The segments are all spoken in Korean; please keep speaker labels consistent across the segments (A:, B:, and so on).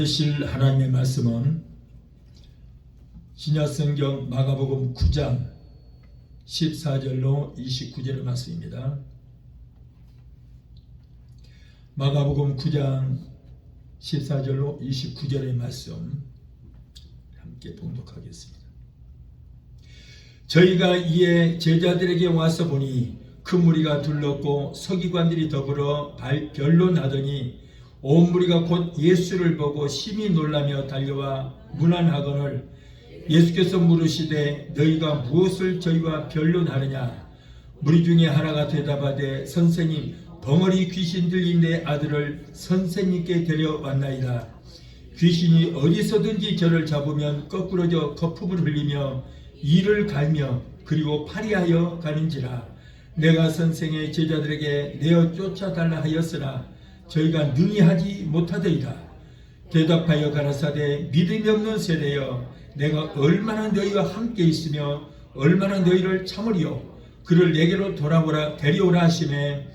A: 들으실 하나님의 말씀은 신약성경 마가복음 9장 14절로 29절의 말씀입니다. 마가복음 9장 14절로 29절의 말씀 함께 봉독하겠습니다. 저희가 이에 제자들에게 와서 보니 큰 무리가 둘렀고 서기관들이 더불어 변론하더니 온 무리가 곧 예수를 보고 심히 놀라며 달려와 문안하거늘 예수께서 물으시되 너희가 무엇을 저희와 변론하느냐? 무리 중에 하나가 대답하되 선생님, 벙어리 귀신 들린 내 아들을 선생님께 데려왔나이다. 귀신이 어디서든지 저를 잡으면 거꾸러져 거품을 흘리며 이를 갈며 그리고 파리하여 가는지라. 내가 선생의 제자들에게 내어 쫓아달라 하였으나 저희가 능히 하지 못하더이다. 대답하여 가라사대 믿음이 없는 세대여, 내가 얼마나 너희와 함께 있으며 얼마나 너희를 참으리요. 그를 내게로 돌아오라 데려오라 하시매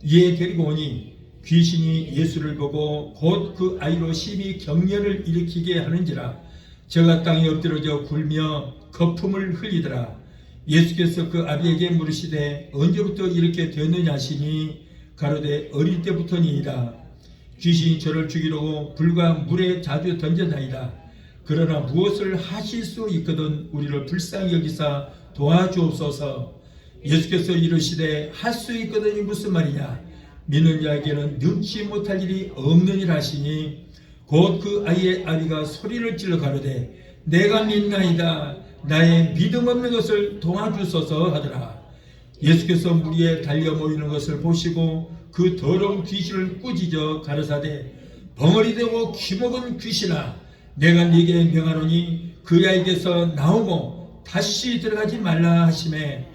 A: 이에 데리고 오니 귀신이 예수를 보고 곧 그 아이로 심히 경련을 일으키게 하는지라. 저가 땅에 엎드러져 굴며 거품을 흘리더라. 예수께서 그 아비에게 물으시되 언제부터 이렇게 되었느냐 하시니 가로되 어릴 때부터니이다. 귀신이 저를 죽이려고 불과 물에 자주 던져다니라. 그러나 무엇을 하실 수 있거든 우리를 불쌍히 여기사 도와주옵소서. 예수께서 이르시되 할 수 있거든이 무슨 말이냐? 믿는 자에게는 능치 못할 일이 없느니라 하시니 곧 그 아이의 아비가 소리를 질러 가로되 내가 믿나이다. 나의 믿음 없는 것을 도와주소서 하더라. 예수께서 무리에 달려 모이는 것을 보시고 그 더러운 귀신을 꾸짖어 가르사대 벙어리 되고 기먹은 귀신아, 내가 네게 명하노니 그 아이에게서 나오고 다시 들어가지 말라 하시매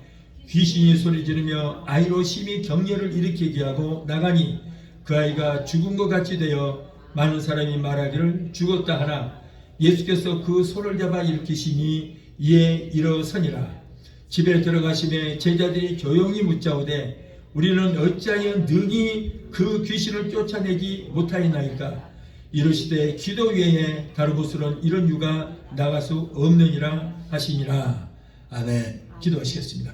A: 귀신이 소리 지르며 아이로 심히 경련을 일으키게 하고 나가니 그 아이가 죽은 것 같이 되어 많은 사람이 말하기를 죽었다 하나 예수께서 그 손을 잡아 일으키시니 이에 일어서니라. 집에 들어가시매 제자들이 조용히 묻자오되 우리는 어찌하여 능히 그 귀신을 쫓아내지 못하였나이까? 이르시되 기도 외에 다른 곳으로는 이런 유가 나갈 수 없느니라 하시니라. 아멘. 기도하시겠습니다.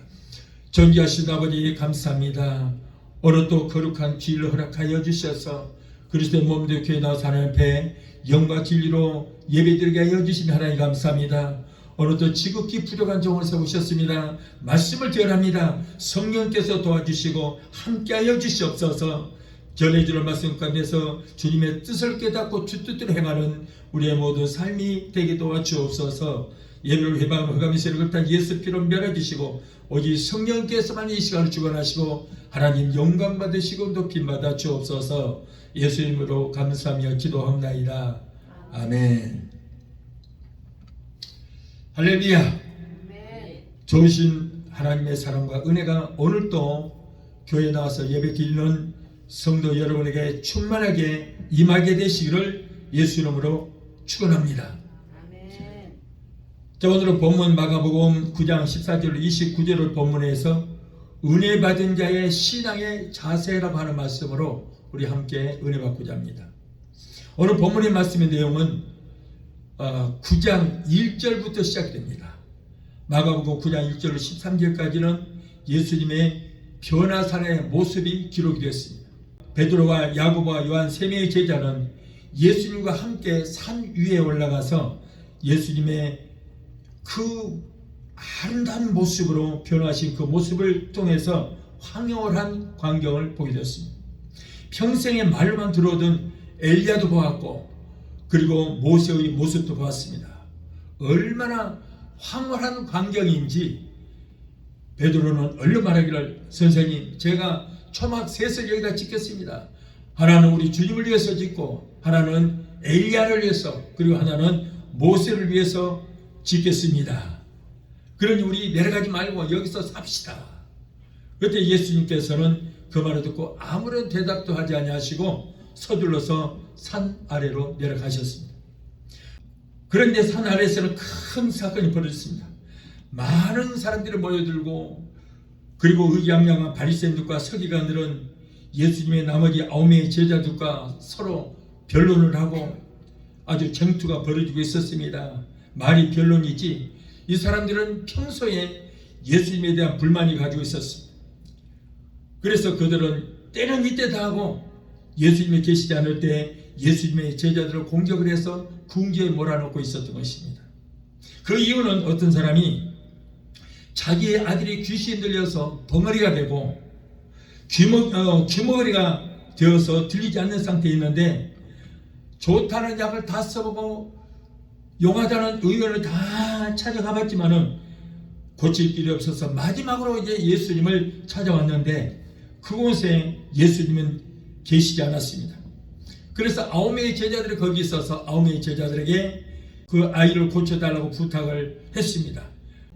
A: 존귀하신 아버지 감사합니다. 오늘 또 거룩한 주일을 허락하여 주셔서 그리스도의 몸도 교회 나와서 하나님 앞에 영과 진리로 예배드리게 하여 주신 하나님 감사합니다. 오늘도 지극히 부족한 종을 세우셨습니다. 말씀을 전합니다. 성령께서 도와주시고 함께하여 주시옵소서. 전해주는 말씀 가운데서 주님의 뜻을 깨닫고 주 뜻대로 행하는 우리의 모든 삶이 되게 도와주옵소서. 예배를 회방하며 흑암의 세력을 탄 예수 피로 멸해주시고 오직 성령께서만 이 시간을 주관하시고 하나님 영광 받으시고 높임 받아 주옵소서. 예수 이름으로 감사하며 기도합나이다. 아멘. 할렐루야. 좋으신 하나님의 사랑과 은혜가 오늘도 교회에 나와서 예배 드리는 성도 여러분에게 충만하게 임하게 되시기를 예수 이름으로 축원합니다. 자, 오늘은 본문 마가복음 9장 14절 29절을 본문에서 은혜 받은 자의 신앙의 자세라고 하는 말씀으로 우리 함께 은혜 받고자 합니다. 오늘 본문의 말씀의 내용은 9장 1절부터 시작됩니다. 마가복음 9장 1절로 13절까지는 예수님의 변화산의 모습이 기록이 되었습니다. 베드로와 야고보와 요한 세 명의 제자는 예수님과 함께 산 위에 올라가서 예수님의 그 아름다운 모습으로 변화하신 그 모습을 통해서 황홀한 광경을 보게 되었습니다. 평생에 말로만 들어오던 엘리야도 보았고 그리고 모세의 모습도 보았습니다. 얼마나 황홀한 광경인지 베드로는 얼른 말하기를 선생님, 제가 초막 셋을 여기다 짓겠습니다. 하나는 우리 주님을 위해서 짓고 하나는 엘리야를 위해서 그리고 하나는 모세를 위해서 짓겠습니다. 그러니 우리 내려가지 말고 여기서 삽시다. 그때 예수님께서는 그 말을 듣고 아무런 대답도 하지 아니하시고 서둘러서 산 아래로 내려가셨습니다. 그런데 산 아래에서는 큰 사건이 벌어졌습니다. 많은 사람들이 모여들고 그리고 의기양양한 바리새인들과 서기관들은 예수님의 나머지 9명의 제자들과 서로 변론을 하고 아주 쟁투가 벌어지고 있었습니다. 말이 변론이지 이 사람들은 평소에 예수님에 대한 불만이 가지고 있었습니다. 그래서 그들은 때는 이때다 하고 예수님이 계시지 않을 때 예수님의 제자들을 공격을 해서 궁지에 몰아넣고 있었던 것입니다. 그 이유는 어떤 사람이 자기의 아들이 귀신 들려서 벙어리가 되고 귀머거리가 되어서 들리지 않는 상태에 있는데 좋다는 약을 다 써보고 용하다는 의원을 다 찾아가 봤지만은 고칠 길이 없어서 마지막으로 이제 예수님을 찾아왔는데 그곳에 예수님은 계시지 않았습니다. 그래서 9명의 제자들이 거기 있어서 9명의 제자들에게 그 아이를 고쳐달라고 부탁을 했습니다.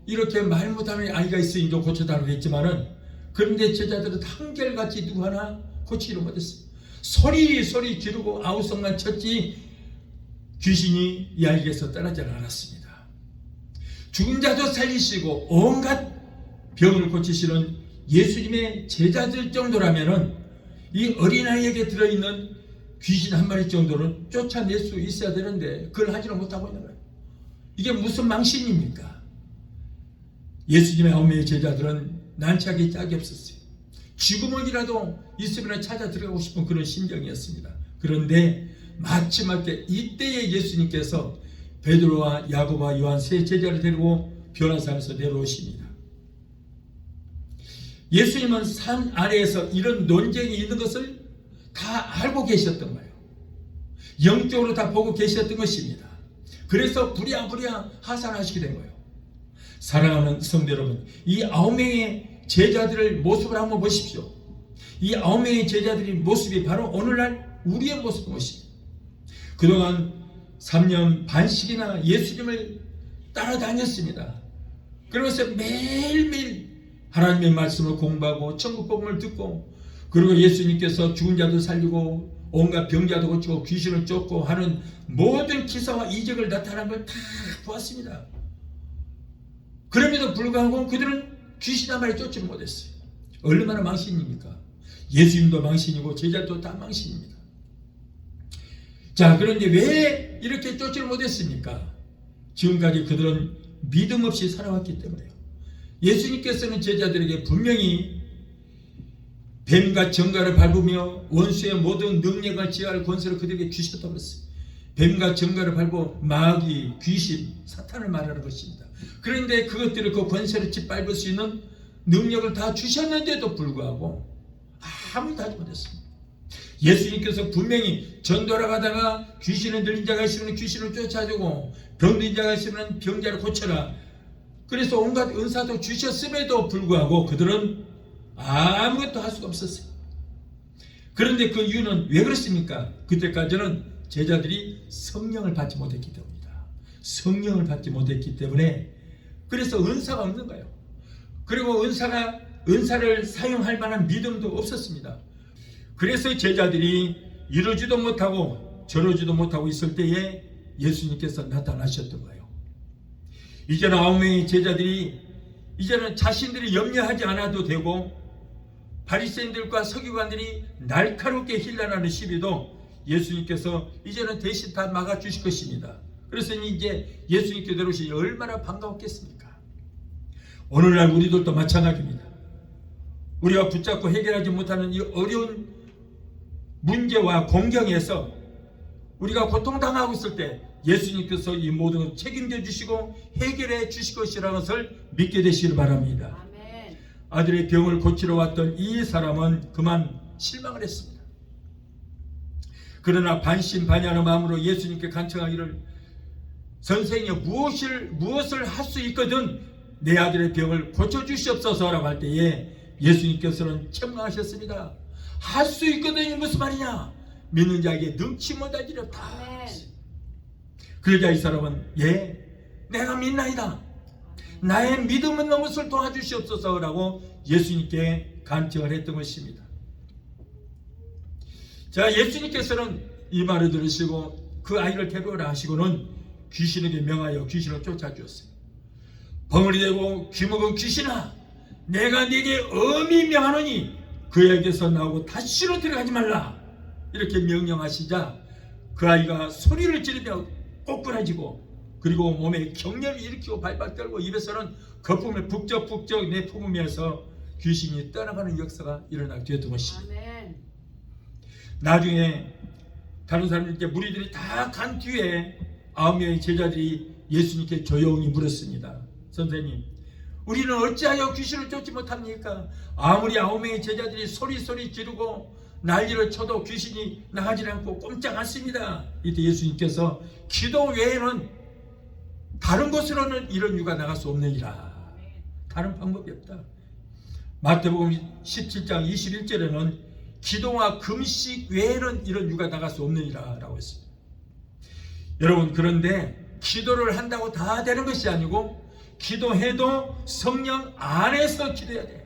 A: 이렇게 말 못하는 아이가 있으니 좀 고쳐달라고 했지만은 그런데 제자들은 한결같이 누구 하나 고치지를 못했어요. 소리 지르고 아우성만 쳤지 귀신이 이 아이에게서 떠나지 않았습니다. 죽은 자도 살리시고 온갖 병을 고치시는 예수님의 제자들 정도라면은 이 어린아이에게 들어있는 귀신 한 마리 정도는 쫓아낼 수 있어야 되는데 그걸 하지를 못하고 있는 거예요. 이게 무슨 망신입니까? 예수님의 9명의 제자들은 난처하기 짝이 없었어요. 죽음을이라도 있으면 찾아 들어가고 싶은 그런 심정이었습니다. 그런데 마침맞게 이때에 예수님께서 베드로와 야고보와 요한 세 제자를 데리고 변화산에서 내려오십니다. 예수님은 산 아래에서 이런 논쟁이 있는 것을 다 알고 계셨던 거예요. 영적으로 다 보고 계셨던 것입니다. 그래서 부랴부랴 하산하시게 된 거예요. 사랑하는 성도 여러분, 이 9명의 제자들의 모습을 한번 보십시오. 이 9명의 제자들의 모습이 바로 오늘날 우리의 모습인 것입니다. 그동안 3년 반씩이나 예수님을 따라다녔습니다. 그러면서 매일매일 하나님의 말씀을 공부하고 천국 복음을 듣고 그리고 예수님께서 죽은 자도 살리고 온갖 병자도 고치고 귀신을 쫓고 하는 모든 기사와 이적을 나타난 걸 다 보았습니다. 그럼에도 불구하고 그들은 귀신 한 마리 쫓지를 못했어요. 얼마나 망신입니까? 예수님도 망신이고 제자도 다 망신입니다. 자, 그런데 왜 이렇게 쫓지를 못했습니까? 지금까지 그들은 믿음 없이 살아왔기 때문에요. 예수님께서는 제자들에게 분명히 뱀과 정갈을 밟으며 원수의 모든 능력을 지할 권세를 그들에게 주셨다고 했어요. 뱀과 정갈을 밟고 마귀, 귀신, 사탄을 말하는 것입니다. 그런데 그것들을 그 권세를 짓밟을 수 있는 능력을 다 주셨는데도 불구하고 아무도 하지 못했습니다. 예수님께서 분명히 전도하러 가다가 귀신을 들린 자가 있으면 귀신을 쫓아주고 병든 자가 있으면 병자를 고쳐라. 그래서 온갖 은사도 주셨음에도 불구하고 그들은 아무것도 할 수가 없었어요. 그런데 그 이유는 왜 그렇습니까? 그때까지는 제자들이 성령을 받지 못했기 때문입니다. 성령을 받지 못했기 때문에 그래서 은사가 없는 거예요. 그리고 은사를 사용할 만한 믿음도 없었습니다. 그래서 제자들이 이러지도 못하고 저러지도 못하고 있을 때에 예수님께서 나타나셨던 거예요. 이제는 9명의 제자들이 이제는 자신들이 염려하지 않아도 되고 바리새인들과 서기관들이 날카롭게 힐난하는 시비도 예수님께서 이제는 대신 다 막아주실 것입니다. 그래서 이제 예수님께 들어오시니 얼마나 반가웠겠습니까? 오늘날 우리들도 마찬가지입니다. 우리가 붙잡고 해결하지 못하는 이 어려운 문제와 공경에서 우리가 고통당하고 있을 때 예수님께서 이 모든 걸 책임져 주시고 해결해 주실 것이라는 것을 믿게 되시길 바랍니다. 아멘. 아들의 병을 고치러 왔던 이 사람은 그만 실망을 했습니다. 그러나 반신반의하는 마음으로 예수님께 간청하기를 선생님 무엇을 할 수 있거든 내 아들의 병을 고쳐주시옵소서라고 할 때에 예수님께서는 책망하셨습니다. 할 수 있거든이 무슨 말이냐? 믿는 자에게 능치 못할 일이 없다. 그러자 이 사람은 내가 믿나이다. 나의 믿음은 넘어설 도와주시옵소서라고 예수님께 간청을 했던 것입니다. 자, 예수님께서는 이 말을 들으시고 그 아이를 데려오라 하시고는 귀신에게 명하여 귀신을 쫓아주었어요. 벙어리 되고 귀먹은 귀신아, 내가 네게 엄히 명하노니 그에게서 나오고 다시로 들어가지 말라. 이렇게 명령하시자 그 아이가 소리를 지르며 꼬꾸라지고 그리고 몸에 경련을 일으키고 발발 떨고 입에서는 거품을 북적북적 내뿜으면서 귀신이 떠나가는 역사가 일어나게 되었던 것입니다.
B: 아멘.
A: 나중에 다른 사람들께 무리들이 다 간 뒤에 9명의 제자들이 예수님께 조용히 물었습니다. 선생님, 우리는 어찌하여 귀신을 쫓지 못합니까? 아무리 9명의 제자들이 소리 지르고 난리를 쳐도 귀신이 나가지 않고 꼼짝 않습니다. 이때 예수님께서 기도 외에는 다른 곳으로는 이런 유가 나갈 수 없느니라. 다른 방법이 없다. 마태복음 17장 21절에는 기도와 금식 외에는 이런 유가 나갈 수 없느니라 라고 했습니다. 여러분, 그런데 기도를 한다고 다 되는 것이 아니고 기도해도 성령 안에서 기도해야 돼요.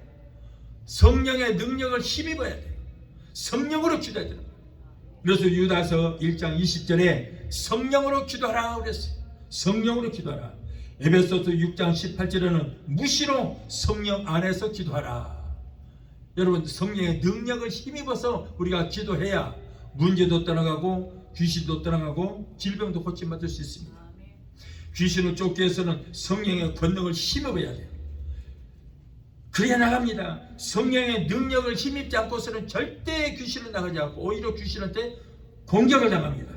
A: 성령의 능력을 힘입어야 돼요. 성령으로 기도해야 돼요. 그래서 유다서 1장 20절에 성령으로 기도하라 그랬어요. 성령으로 기도하라. 에베소서 6장 18절에는 무시로 성령 안에서 기도하라. 여러분, 성령의 능력을 힘입어서 우리가 기도해야 문제도 떠나가고 귀신도 떠나가고 질병도 고침받을 수 있습니다. 귀신을 쫓기 위해서는 성령의 권능을 힘입어야 돼요. 그래야 나갑니다. 성령의 능력을 힘입지 않고서는 절대 귀신을 나가지 않고 오히려 귀신한테 공격을 당합니다.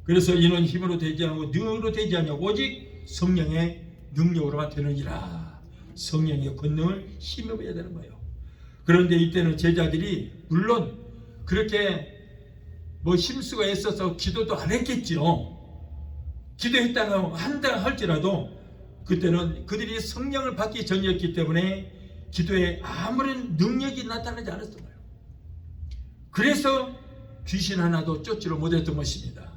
A: 그래서 이는 힘으로 되지 않고 능으로 되지 않냐고 오직 성령의 능력으로만 되느니라. 성령의 권능을 힘입어야 되는 거예요. 그런데 이때는 제자들이 물론 그렇게 힘쓰고 애써서 기도도 안 했겠죠. 기도했다가 한다 할지라도 그때는 그들이 성령을 받기 전이었기 때문에 기도에 아무런 능력이 나타나지 않았던 거예요. 그래서 귀신 하나도 쫓지를 못했던 것입니다.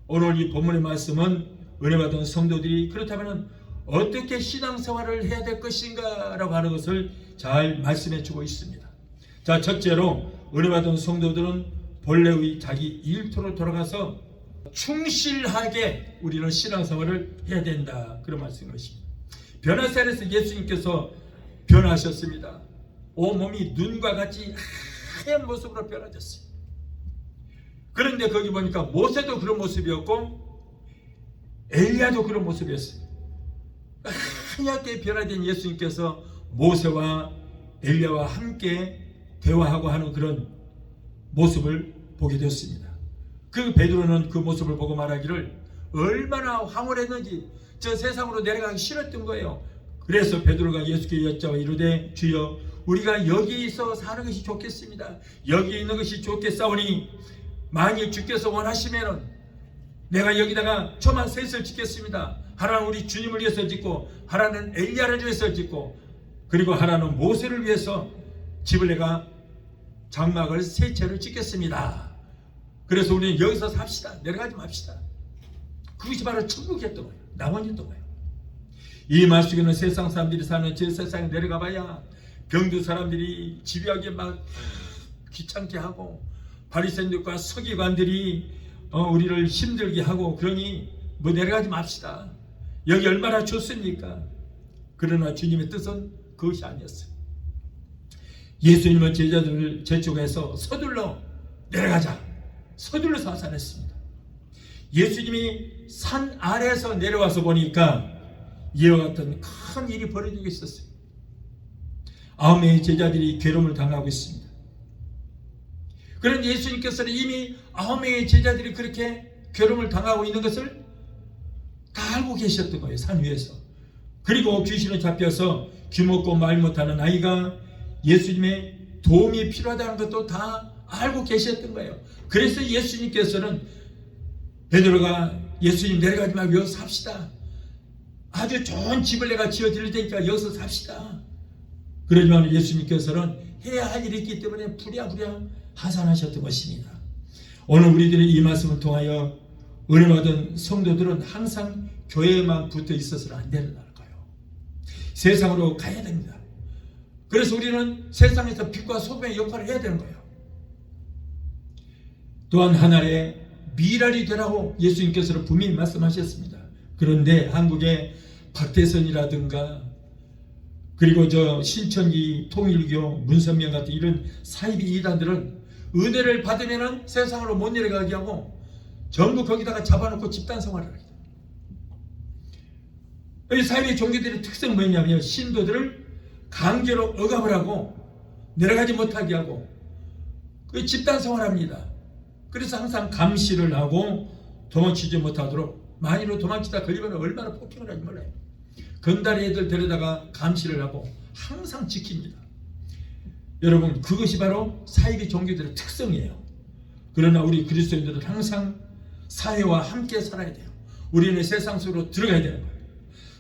A: 오늘 이 본문의 말씀은 은혜 받은 성도들이 그렇다면 어떻게 신앙생활을 해야 될 것인가 라고 하는 것을 잘 말씀해 주고 있습니다. 자, 첫째로 은혜 받은 성도들은 본래의 자기 일터로 돌아가서 충실하게 우리는 신앙생활을 해야 된다. 그런 말씀인 것입니다. 변화산에서 예수님께서 변화하셨습니다. 온몸이 눈과 같이 하얀 모습으로 변화졌어요. 그런데 거기 보니까 모세도 그런 모습이었고 엘리야도 그런 모습이었어요. 하얗게 변화된 예수님께서 모세와 엘리야와 함께 대화하고 하는 그런 모습을 보게 되었습니다. 그 베드로는 그 모습을 보고 말하기를 얼마나 황홀했는지 저 세상으로 내려가기 싫었던 거예요. 그래서 베드로가 예수께 여짜와 이르되 주여 우리가 여기서 사는 것이 좋겠습니다. 여기 있는 것이 좋겠사오니 만일 주께서 원하시면 내가 여기다가 초막 셋을 짓겠습니다. 하나는 우리 주님을 위해서 짓고 하나는 엘리야를 위해서 짓고 그리고 하나는 모세를 위해서 집을 내가 장막을 세 채를 짓겠습니다. 그래서 우리는 여기서 삽시다. 내려가지 맙시다. 그것이 바로 천국이었던 거예요. 낙원이었던 거예요. 이 말씀에는 세상 사람들이 사는 저 세상에 내려가 봐야 병든 사람들이 집요하게 막 귀찮게 하고 바리새인들과 서기관들이 우리를 힘들게 하고 그러니 내려가지 맙시다. 여기 얼마나 좋습니까? 그러나 주님의 뜻은 그것이 아니었어요. 예수님은 제자들을 재촉해서 서둘러 내려가자. 서둘러서 하산했습니다. 예수님이 산 아래에서 내려와서 보니까 이와 같은 큰 일이 벌어지고 있었어요. 9명의 제자들이 괴로움을 당하고 있습니다. 그런데 예수님께서는 이미 9명의 제자들이 그렇게 괴로움을 당하고 있는 것을 다 알고 계셨던 거예요. 산 위에서. 그리고 귀신을 잡혀서 귀 먹고 말 못하는 아이가 예수님의 도움이 필요하다는 것도 다 알고 계셨던 거예요. 그래서 예수님께서는 베드로가 예수님 내려가지 말고 여기서 삽시다. 아주 좋은 집을 내가 지어드릴 테니까 여기서 삽시다. 그러지만 예수님께서는 해야 할 일이 있기 때문에 부랴부랴 하산하셨던 것입니다. 오늘 우리들이 이 말씀을 통하여 은혜 받은 성도들은 항상 교회에만 붙어 있어서는 안 되는 거예요. 세상으로 가야 됩니다. 그래서 우리는 세상에서 빛과 소금의 역할을 해야 되는 거예요. 또한 하나의 미랄이 되라고 예수님께서는 분명히 말씀하셨습니다. 그런데 한국의 박태선이라든가 그리고 신천지 통일교 문선명 같은 이런 사이비 이단들은 은혜를 받으면 세상으로 못 내려가게 하고 전부 거기다가 잡아놓고 집단 생활을 하게 됩니다. 이 사회의 종교들의 특성은 뭐냐면요, 신도들을 강제로 억압을 하고 내려가지 못하게 하고 그 집단 생활합니다. 그래서 항상 감시를 하고 도망치지 못하도록, 만일로 도망치다 걸리면 얼마나 폭행을 하지 몰라요. 건달의 애들 데려다가 감시를 하고 항상 지킵니다. 여러분, 그것이 바로 사회의 종교들의 특성이에요. 그러나 우리 그리스도인들은 항상 사회와 함께 살아야 돼요. 우리는 세상 속으로 들어가야 되는 거예요.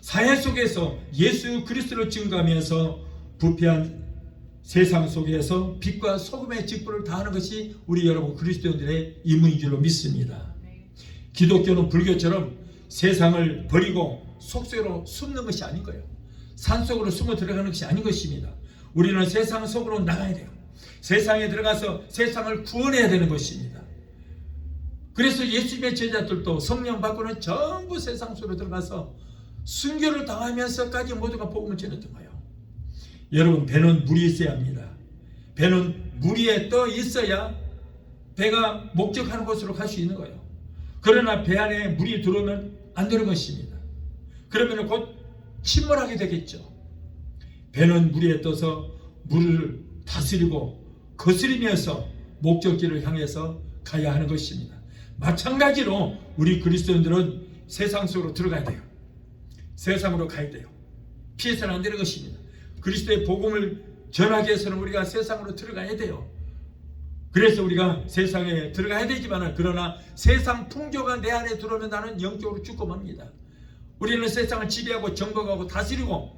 A: 사회 속에서 예수 그리스도를 증거하면서 부패한 세상 속에서 빛과 소금의 직분을 다하는 것이 우리 여러분 그리스도인들의 임무인 줄로 믿습니다. 기독교는 불교처럼 세상을 버리고 속세로 숨는 것이 아닌 거예요. 산속으로 숨어 들어가는 것이 아닌 것입니다. 우리는 세상 속으로 나가야 돼요. 세상에 들어가서 세상을 구원해야 되는 것입니다. 그래서 예수님의 제자들도 성령 받고는 전부 세상 속으로 들어가서 순교를 당하면서까지 모두가 복음을 전했던 거예요. 여러분, 배는 물이 있어야 합니다. 배는 물 위에 떠 있어야 배가 목적하는 곳으로 갈 수 있는 거예요. 그러나 배 안에 물이 들어오면 안 되는 것입니다. 그러면 곧 침몰하게 되겠죠. 배는 물 위에 떠서 물을 다스리고 거스리면서 목적지를 향해서 가야 하는 것입니다. 마찬가지로 우리 그리스도인들은 세상 속으로 들어가야 돼요. 세상으로 가야 돼요. 피해서는 안 되는 것입니다. 그리스도의 복음을 전하기 위해서는 우리가 세상으로 들어가야 돼요. 그래서 우리가 세상에 들어가야 되지만, 그러나 세상 풍조가 내 안에 들어오면 나는 영적으로 죽고 맙니다. 우리는 세상을 지배하고 정복하고 다스리고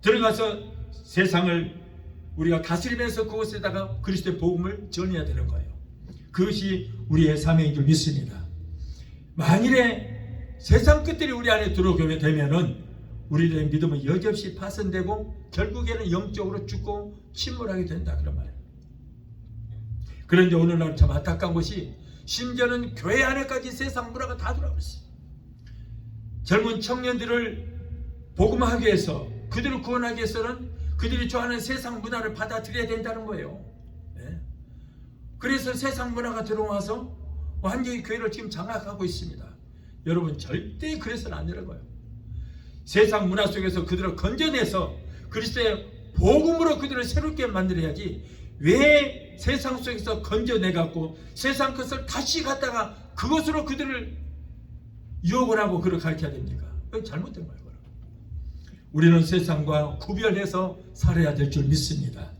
A: 들어가서 세상을 우리가 다스리면서 그곳에다가 그리스도의 복음을 전해야 되는 거예요. 그것이 우리의 사명인 줄 믿습니다. 만일에 세상 끝들이 우리 안에 들어오게 되면은 우리의 믿음은 여지없이 파손되고 결국에는 영적으로 죽고 침몰하게 된다, 그런 말이에요. 그런데 오늘날 참 안타까운 것이 심지어는 교회 안에까지 세상 문화가 다 들어오고 있어요. 젊은 청년들을 복음하기 위해서, 그들을 구원하기 위해서는 그들이 좋아하는 세상 문화를 받아들여야 된다는 거예요. 네. 그래서 세상 문화가 들어와서 완전히 교회를 지금 장악하고 있습니다. 여러분, 절대 그래서는 안 되는 거예요. 세상 문화 속에서 그들을 건져내서 그리스도의 복음으로 그들을 새롭게 만들어야지, 왜 세상 속에서 건져내갖고 세상 것을 다시 갖다가 그것으로 그들을 유혹을 하고 그를 가르쳐야 됩니까? 그건 잘못된 거예요. 우리는 세상과 구별해서 살아야 될 줄 믿습니다.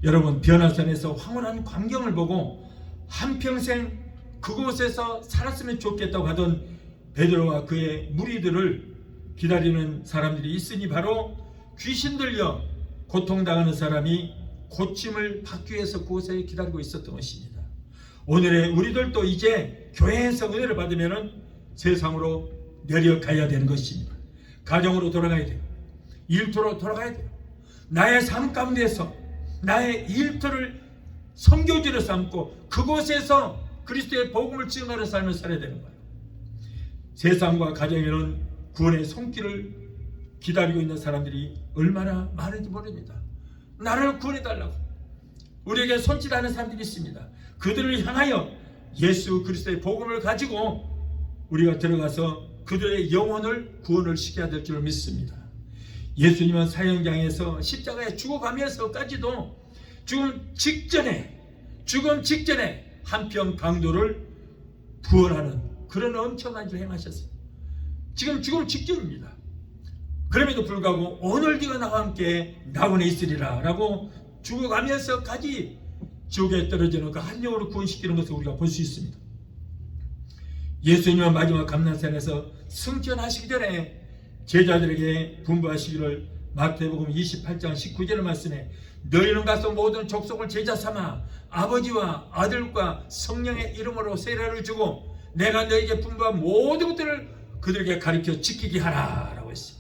A: 여러분, 변화산에서 황홀한 광경을 보고 한평생 그곳에서 살았으면 좋겠다고 하던 베드로와 그의 무리들을 기다리는 사람들이 있으니, 바로 귀신 들려 고통당하는 사람이 고침을 받기 위해서 그곳에 기다리고 있었던 것입니다. 오늘의 우리들도 이제 교회에서 은혜를 받으면 세상으로 내려가야 되는 것입니다. 가정으로 돌아가야 돼요. 일터로 돌아가야 돼요. 나의 삶 가운데서 나의 일터를 선교지로 삼고 그곳에서 그리스도의 복음을 증거하는 삶을 살아야 되는 거예요. 세상과 가정에는 구원의 손길을 기다리고 있는 사람들이 얼마나 많은지 모릅니다. 나를 구원해달라고 우리에게 손짓하는 사람들이 있습니다. 그들을 향하여 예수 그리스도의 복음을 가지고 우리가 들어가서 그들의 영혼을 구원을 시켜야 될 줄 믿습니다. 예수님은 사형장에서 십자가에 죽어가면서까지도 죽음 직전에 한평 강도를 구원하는 그런 엄청난 일을 행하셨어요. 지금 죽음 직전입니다. 그럼에도 불구하고 오늘 네가 나와 함께 낙원에 있으리라 라고 죽어가면서까지 지옥에 떨어지는 그 한 영혼을 구원시키는 것을 우리가 볼 수 있습니다. 예수님은 마지막 감난산에서 승천하시기 전에 제자들에게 분부하시기를 마태복음 28장 19절 말씀에, 너희는 가서 모든 족속을 제자 삼아 아버지와 아들과 성령의 이름으로 세례를 주고 내가 너희에게 분부한 모든 것들을 그들에게 가르쳐 지키게 하라 라고 했어요.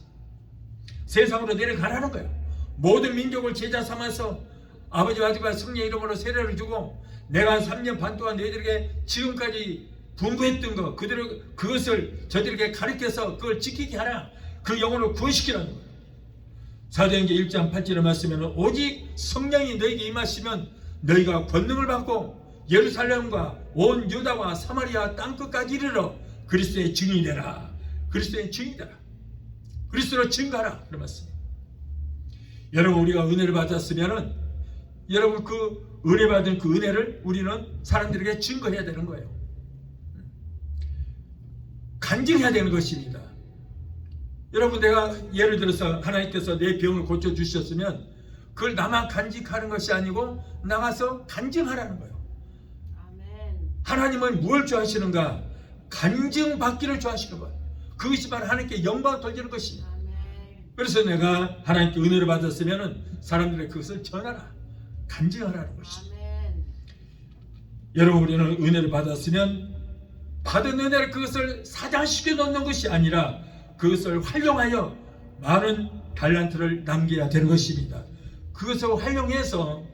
A: 세상으로 내려가라는 거예요. 모든 민족을 제자 삼아서 아버지와 아들과 성령의 이름으로 세례를 주고 내가 3년 반 동안 너희들에게 지금까지 분부했던 것, 그것을 저들에게 가르쳐서 그걸 지키게 하라. 그 영혼을 구원시키라는 거예요. 사도행전 1장 8절의 말씀에는 오직 성령이 너희에게 임하시면 너희가 권능을 받고 예루살렘과 온 유다와 사마리아 땅끝까지 이르러 그리스도의 증인이 되라. 그리스도의 증인이 되라. 그리스도로 증가하라. 그런 말씀. 여러분, 우리가 은혜를 받았으면은 여러분 그 은혜 받은 그 은혜를 우리는 사람들에게 증거해야 되는 거예요. 간증해야 되는 것입니다. 여러분, 내가 예를 들어서 하나님께서 내 병을 고쳐주셨으면 그걸 나만 간직하는 것이 아니고 나가서 간증하라는 거예요.
B: 아멘.
A: 하나님은 무엇을 좋아하시는가? 간증받기를 좋아하시는 거예요. 그것이 바로 하나님께 영광을 돌리는 것입니다.
B: 아멘.
A: 그래서 내가 하나님께 은혜를 받았으면 사람들에게 그것을 전하라. 간증하라는 것입니다.
B: 아멘.
A: 여러분, 우리는 은혜를 받았으면 받은 은혜를 그것을 사장시켜 놓는 것이 아니라 그것을 활용하여 많은 달란트를 남겨야 되는 것입니다. 그것을 활용해서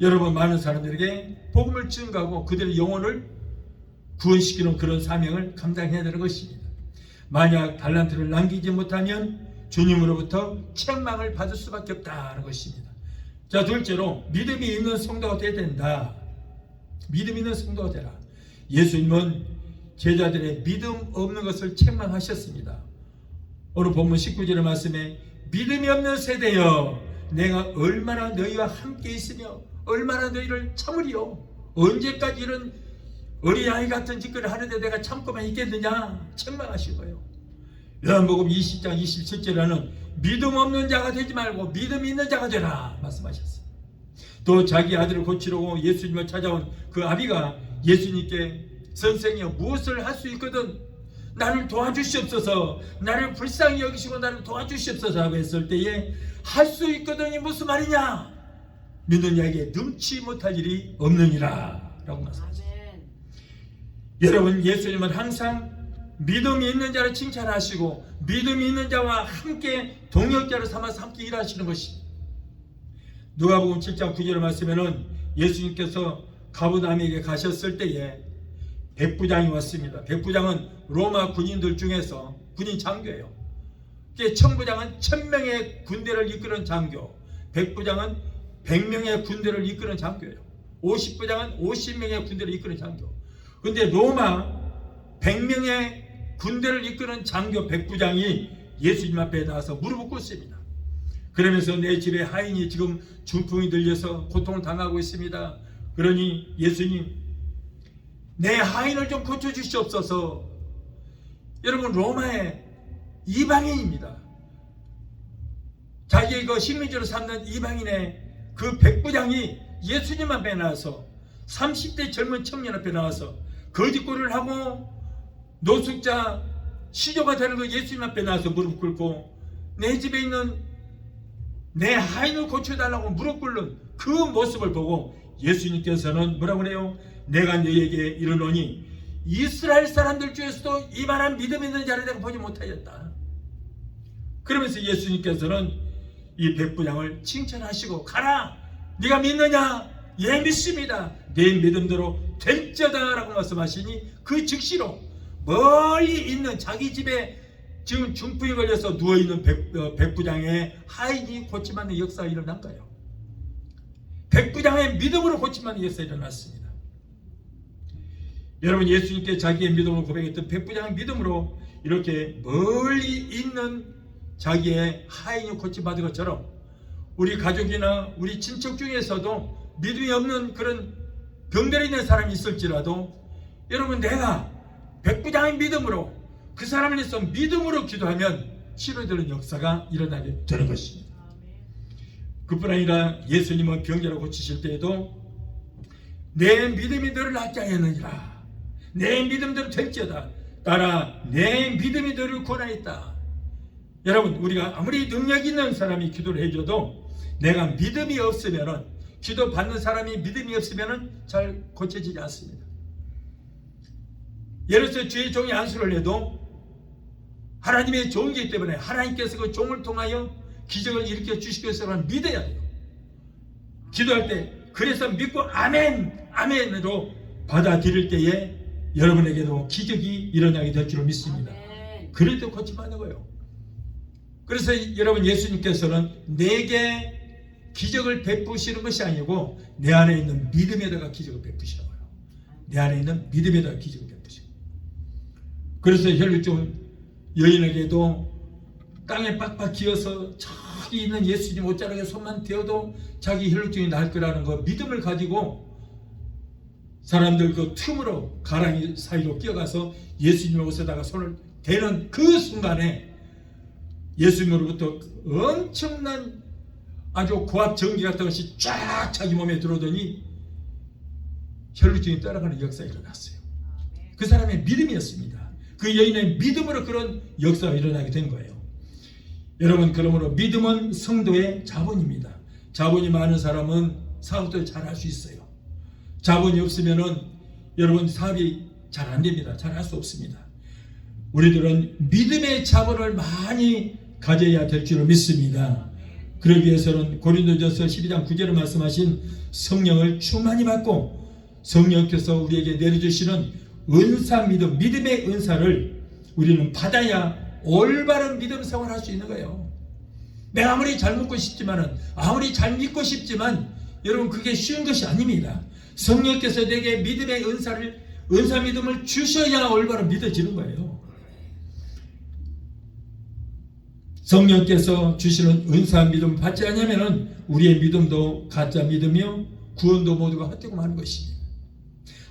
A: 여러분 많은 사람들에게 복음을 증가하고 그들의 영혼을 구원시키는 그런 사명을 감당해야 되는 것입니다. 만약 달란트를 남기지 못하면 주님으로부터 책망을 받을 수밖에 없다는 것입니다. 자, 둘째로 믿음이 있는 성도가 되어야 된다. 믿음 있는 성도가 되라. 예수님은 제자들의 믿음 없는 것을 책망하셨습니다. 오늘 본문 19절의 말씀에 믿음이 없는 세대여 내가 얼마나 너희와 함께 있으며 얼마나 너희를 참으리요. 언제까지 이런 어린아이 같은 짓거리를 하는데 내가 참고만 있겠느냐 책망하신 거예요. 요한복음 20장 27절에는 믿음 없는 자가 되지 말고 믿음 있는 자가 되라 말씀하셨어요. 또 자기 아들을 고치려고 예수님을 찾아온 그 아비가 예수님께 선생이여 무엇을 할 수 있거든 나를 도와주시옵소서, 나를 불쌍히 여기시고 나를 도와주시옵소서 하고 했을 때에 할 수 있거든이 무슨 말이냐? 믿는 자에게 능치 못할 일이 없느니라 라고 말씀하셨습니다. 여러분, 예수님은 항상 믿음이 있는 자를 칭찬하시고 믿음이 있는 자와 함께 동역자를 삼아서 함께 일하시는 것입니다. 누가복음 7장 9절의 말씀에는 예수님께서 가버나움에게 가셨을 때에 백부장이 왔습니다. 백부장은 로마 군인들 중에서 군인 장교예요. 천부장은 1000명의 군대를 이끄는 장교, 백부장은 100명의 군대를 이끄는 장교예요. 50부장은 50명의 군대를 이끄는 장교. 근데 로마 100명의 군대를 이끄는 장교 백부장이 예수님 앞에 나와서 무릎을 꿇습니다. 그러면서 내 집에 하인이 지금 중풍이 들려서 고통을 당하고 있습니다. 그러니 예수님 내 하인을 좀 고쳐주시옵소서. 여러분, 로마의 이방인입니다. 자기의 그 식민지로 삼는 이방인의 그 백부장이 예수님 앞에 나와서 30대 젊은 청년 앞에 나와서 거짓골을 하고 노숙자 시조가 되는 그 예수님 앞에 나와서 무릎 꿇고 내 집에 있는 내 하인을 고쳐달라고 무릎 꿇는 그 모습을 보고 예수님께서는 뭐라고 그래요? 내가 너희에게 이르노니 이스라엘 사람들 중에서도 이만한 믿음 있는 자를 내가 보지 못하였다. 그러면서 예수님께서는 이 백부장을 칭찬하시고 가라, 네가 믿느냐? 예, 믿습니다. 내 믿음대로 될지어다 라고 말씀하시니 그 즉시로 멀리 있는 자기 집에 지금 중풍이 걸려서 누워있는 백부장의 하인이 고침받는 역사가 일어난 거예요. 백부장의 믿음으로 고침받는 역사가 일어났습니다. 여러분, 예수님께 자기의 믿음을 고백했던 백부장의 믿음으로 이렇게 멀리 있는 자기의 하인이 고침받은 것처럼 우리 가족이나 우리 친척 중에서도 믿음이 없는 그런 병들어 있는 사람이 있을지라도 여러분, 내가 백부장의 믿음으로 그 사람을 위해서 믿음으로 기도하면 치료되는 역사가 일어나게 되는 것입니다. 그뿐 아니라 예수님은 병자를 고치실 때에도 내 믿음이 너를 낫게 하였느니라, 내 믿음대로 될지어다, 따라 내 믿음이 너를 구원하였다. 여러분, 우리가 아무리 능력 있는 사람이 기도를 해줘도 내가 믿음이 없으면은, 기도 받는 사람이 믿음이 없으면은 잘 고쳐지지 않습니다. 예를 들어 주의 종이 안수를 해도 하나님의 종이기 때문에 하나님께서 그 종을 통하여 기적을 일으켜 주시기 위해서 믿어야 돼요. 기도할 때 그래서 믿고 아멘, 아멘으로 받아들일 때에 여러분에게도 기적이 일어나게 될 줄 믿습니다. 그래도 고침받는 거예요. 그래서 여러분, 예수님께서는 내게 기적을 베푸시는 것이 아니고 내 안에 있는 믿음에다가 기적을 베푸시는 거예요. 내 안에 있는 믿음에다가 기적을 베푸시는 거예요. 그래서 혈루증 여인에게도 땅에 빡빡 기어서 저기 있는 예수님 옷자락에 손만 대어도 자기 혈루증이 날 거라는 거 믿음을 가지고 사람들 그 틈으로 가랑이 사이로 끼어가서 예수님 옷에다가 손을 대는 그 순간에 예수님으로부터 엄청난 아주 고압 전기 같은 것이 쫙 자기 몸에 들어오더니 혈루증이 따라가는 역사가 일어났어요. 그 사람의 믿음이었습니다. 그 여인의 믿음으로 그런 역사가 일어나게 된 거예요. 여러분, 그러므로 믿음은 성도의 자본입니다. 자본이 많은 사람은 사업도 잘 할 수 있어요. 자본이 없으면은 여러분 사업이 잘 안 됩니다. 잘 할 수 없습니다. 우리들은 믿음의 자본을 많이 가져야 될 줄을 믿습니다. 그러기 위해서는 고린도전서 12장 9절에 말씀하신 성령을 충만히 받고 성령께서 우리에게 내려주시는 은사 믿음, 믿음의 은사를 우리는 받아야 올바른 믿음 생활을 할 수 있는 거예요. 내가 아무리 잘 먹고 싶지만은, 아무리 잘 믿고 싶지만 여러분 그게 쉬운 것이 아닙니다. 성령께서 내게 믿음의 은사 믿음을 주셔야 올바로 믿어지는 거예요. 성령께서 주시는 은사 믿음 받지 않으면 우리의 믿음도 가짜 믿음이요 구원도 모두가 헛되고 마는 것입니다.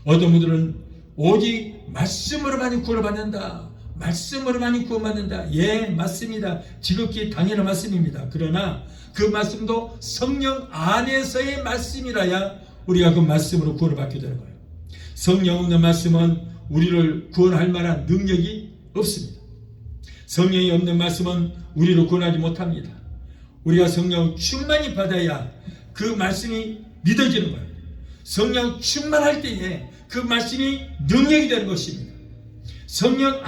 A: 어떤 분들은 오직 말씀으로만 구원을 받는다, 말씀으로만 구원받는다. 예, 맞습니다. 지극히 당연한 말씀입니다. 그러나 그 말씀도 성령 안에서의 말씀이라야 우리가 그 말씀으로 구원을 받게 되는 거예요. 성령 없는 말씀은 우리를 구원할 만한 능력이 없습니다. 성령이 없는 말씀은 우리를 구원하지 못합니다. 우리가 성령 충만히 받아야 그 말씀이 믿어지는 거예요. 성령 충만할 때에 그 말씀이 능력이 되는 것입니다. 성령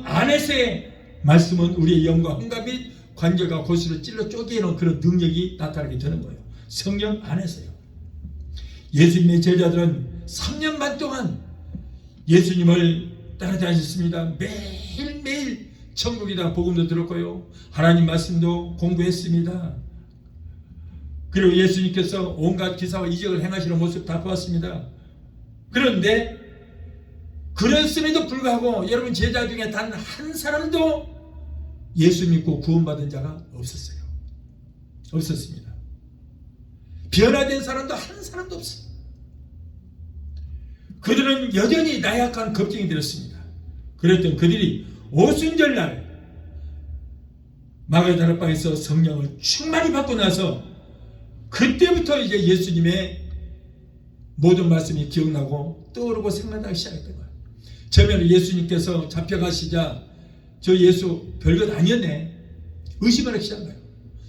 A: 안에서의 말씀은 우리의 영과 혼과 및 관절과 골수를 찔러 쪼개는 그런 능력이 나타나게 되는 거예요. 성령 안에서요. 예수님의 제자들은 3년 반 동안 예수님을 따라다니셨습니다. 매일매일 천국이다 복음도 들었고요, 하나님 말씀도 공부했습니다. 그리고 예수님께서 온갖 기사와 이적을 행하시는 모습 다 보았습니다. 그런데 그랬음에도 불구하고 여러분 제자 중에 단 한 사람도 예수 믿고 구원받은 자가 없었어요. 없었습니다. 변화된 사람도 한 사람도 없어요. 그들은 여전히 나약한 겁쟁이 되었습니다. 그랬던 그들이 오순절날 마가의 다락방에서 성령을 충만히 받고 나서 그때부터 이제 예수님의 모든 말씀이 기억나고 떠오르고 생각나기 시작했던 거예요. 처음에는 예수님께서 잡혀가시자 저 예수 별것 아니었네 의심을 하기 시작한 거예요.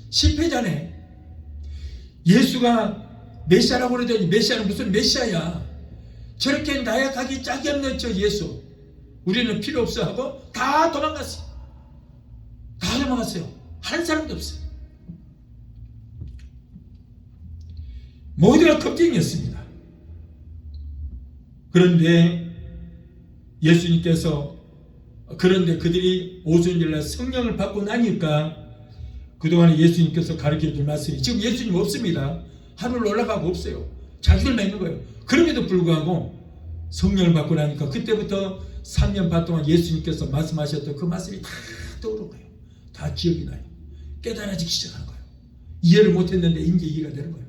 A: 실패자네. 예수가 메시아라고 그러더니 메시아는 무슨 메시아야. 저렇게 나약하기 짝이 없는 저 예수 우리는 필요 없어 하고 다 도망갔어요. 다 도망갔어요. 한 사람도 없어요. 모두가 겁쟁이였습니다. 그런데 예수님께서 그들이 오순절날 성령을 받고 나니까 그동안에 예수님께서 가르쳐준 말씀이 지금 예수님 없습니다. 하늘로 올라가고 없어요. 자기들만 있는 거예요. 그럼에도 불구하고 성령을 받고 나니까 그때부터 3년 반 동안 예수님께서 말씀하셨던 그 말씀이 다 떠오르는 거예요. 다 기억이 나요. 깨달아지기 시작하는 거예요. 이해를 못했는데 이제 이해가 되는 거예요.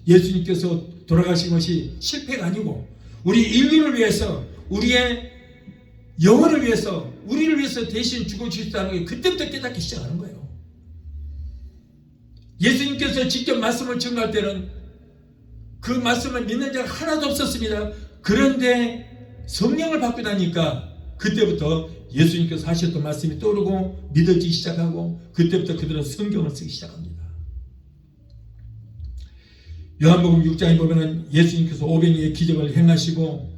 A: 예수님께서 돌아가신 것이 실패가 아니고 우리 인류를 위해서, 우리의 영혼을 위해서, 우리를 위해서 대신 죽어주셨다는 게 그때부터 깨닫기 시작하는 거예요. 예수님께서 직접 말씀을 증거할 때는 그 말씀을 믿는 자가 하나도 없었습니다. 그런데 성령을 받고 나니까 그때부터 예수님께서 하셨던 말씀이 떠오르고 믿어지기 시작하고 그때부터 그들은 성경을 쓰기 시작합니다. 요한복음 6장에 보면은 예수님께서 500여의 기적을 행하시고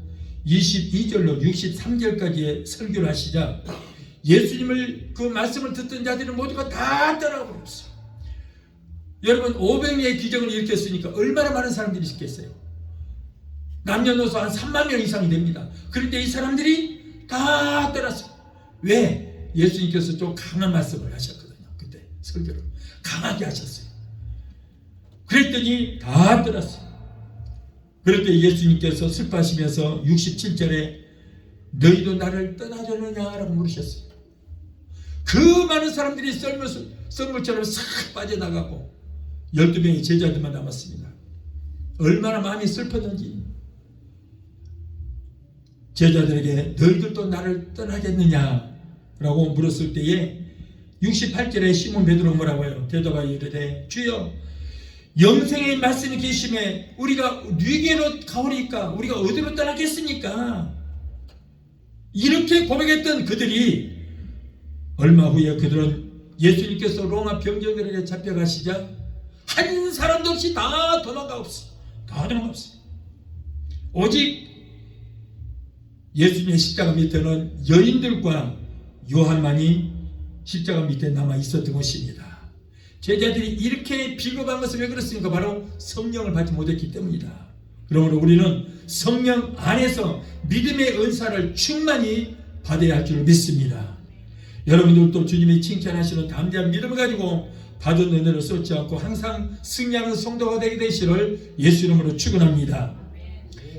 A: 22절로 63절까지의 설교를 하시자 예수님을 그 말씀을 듣던 자들은 모두가 다 따라오고 있어요. 여러분 500여의 기적을 일으켰으니까 얼마나 많은 사람들이 있겠어요. 남녀노소 한 3만 명 이상이 됩니다. 그런데 이 사람들이 다 따랐어요. 왜? 예수님께서 좀 강한 말씀을 하셨거든요. 그때 설교를 강하게 하셨어요. 그랬더니 다 떠났어요. 그럴 때 예수님께서 슬퍼하시면서 67절에 너희도 나를 떠나줬느냐라고 물으셨어요. 그 많은 사람들이 썰물처럼 싹 빠져나가고 12명의 제자들만 남았습니다. 얼마나 마음이 슬펐는지. 제자들에게 너희들도 나를 떠나겠느냐라고 물었을 때에 68절에 시몬 베드로가 뭐라고 해요? 대답하여 이르되 주여 영생의 말씀이 계심에 우리가 누구에게로 가오리까? 우리가 어디로 떠나겠습니까? 이렇게 고백했던 그들이 얼마 후에 그들은 예수님께서 로마 병정들에게 잡혀가시자 한 사람도 없이 다 도망가옵소서. 다 도망가옵소서. 오직 예수님의 십자가 밑에는 여인들과 요한만이 십자가 밑에 남아 있었던 것입니다. 제자들이 이렇게 비겁한 것은 왜 그렇습니까? 바로 성령을 받지 못했기 때문이다. 그러므로 우리는 성령 안에서 믿음의 은사를 충만히 받아야 할 줄 믿습니다. 여러분들도 주님이 칭찬하시는 담대한 믿음을 가지고 받은 은혜를 쏟지 않고 항상 승리하는 성도가 되게 되시를 예수 이름으로 축원합니다.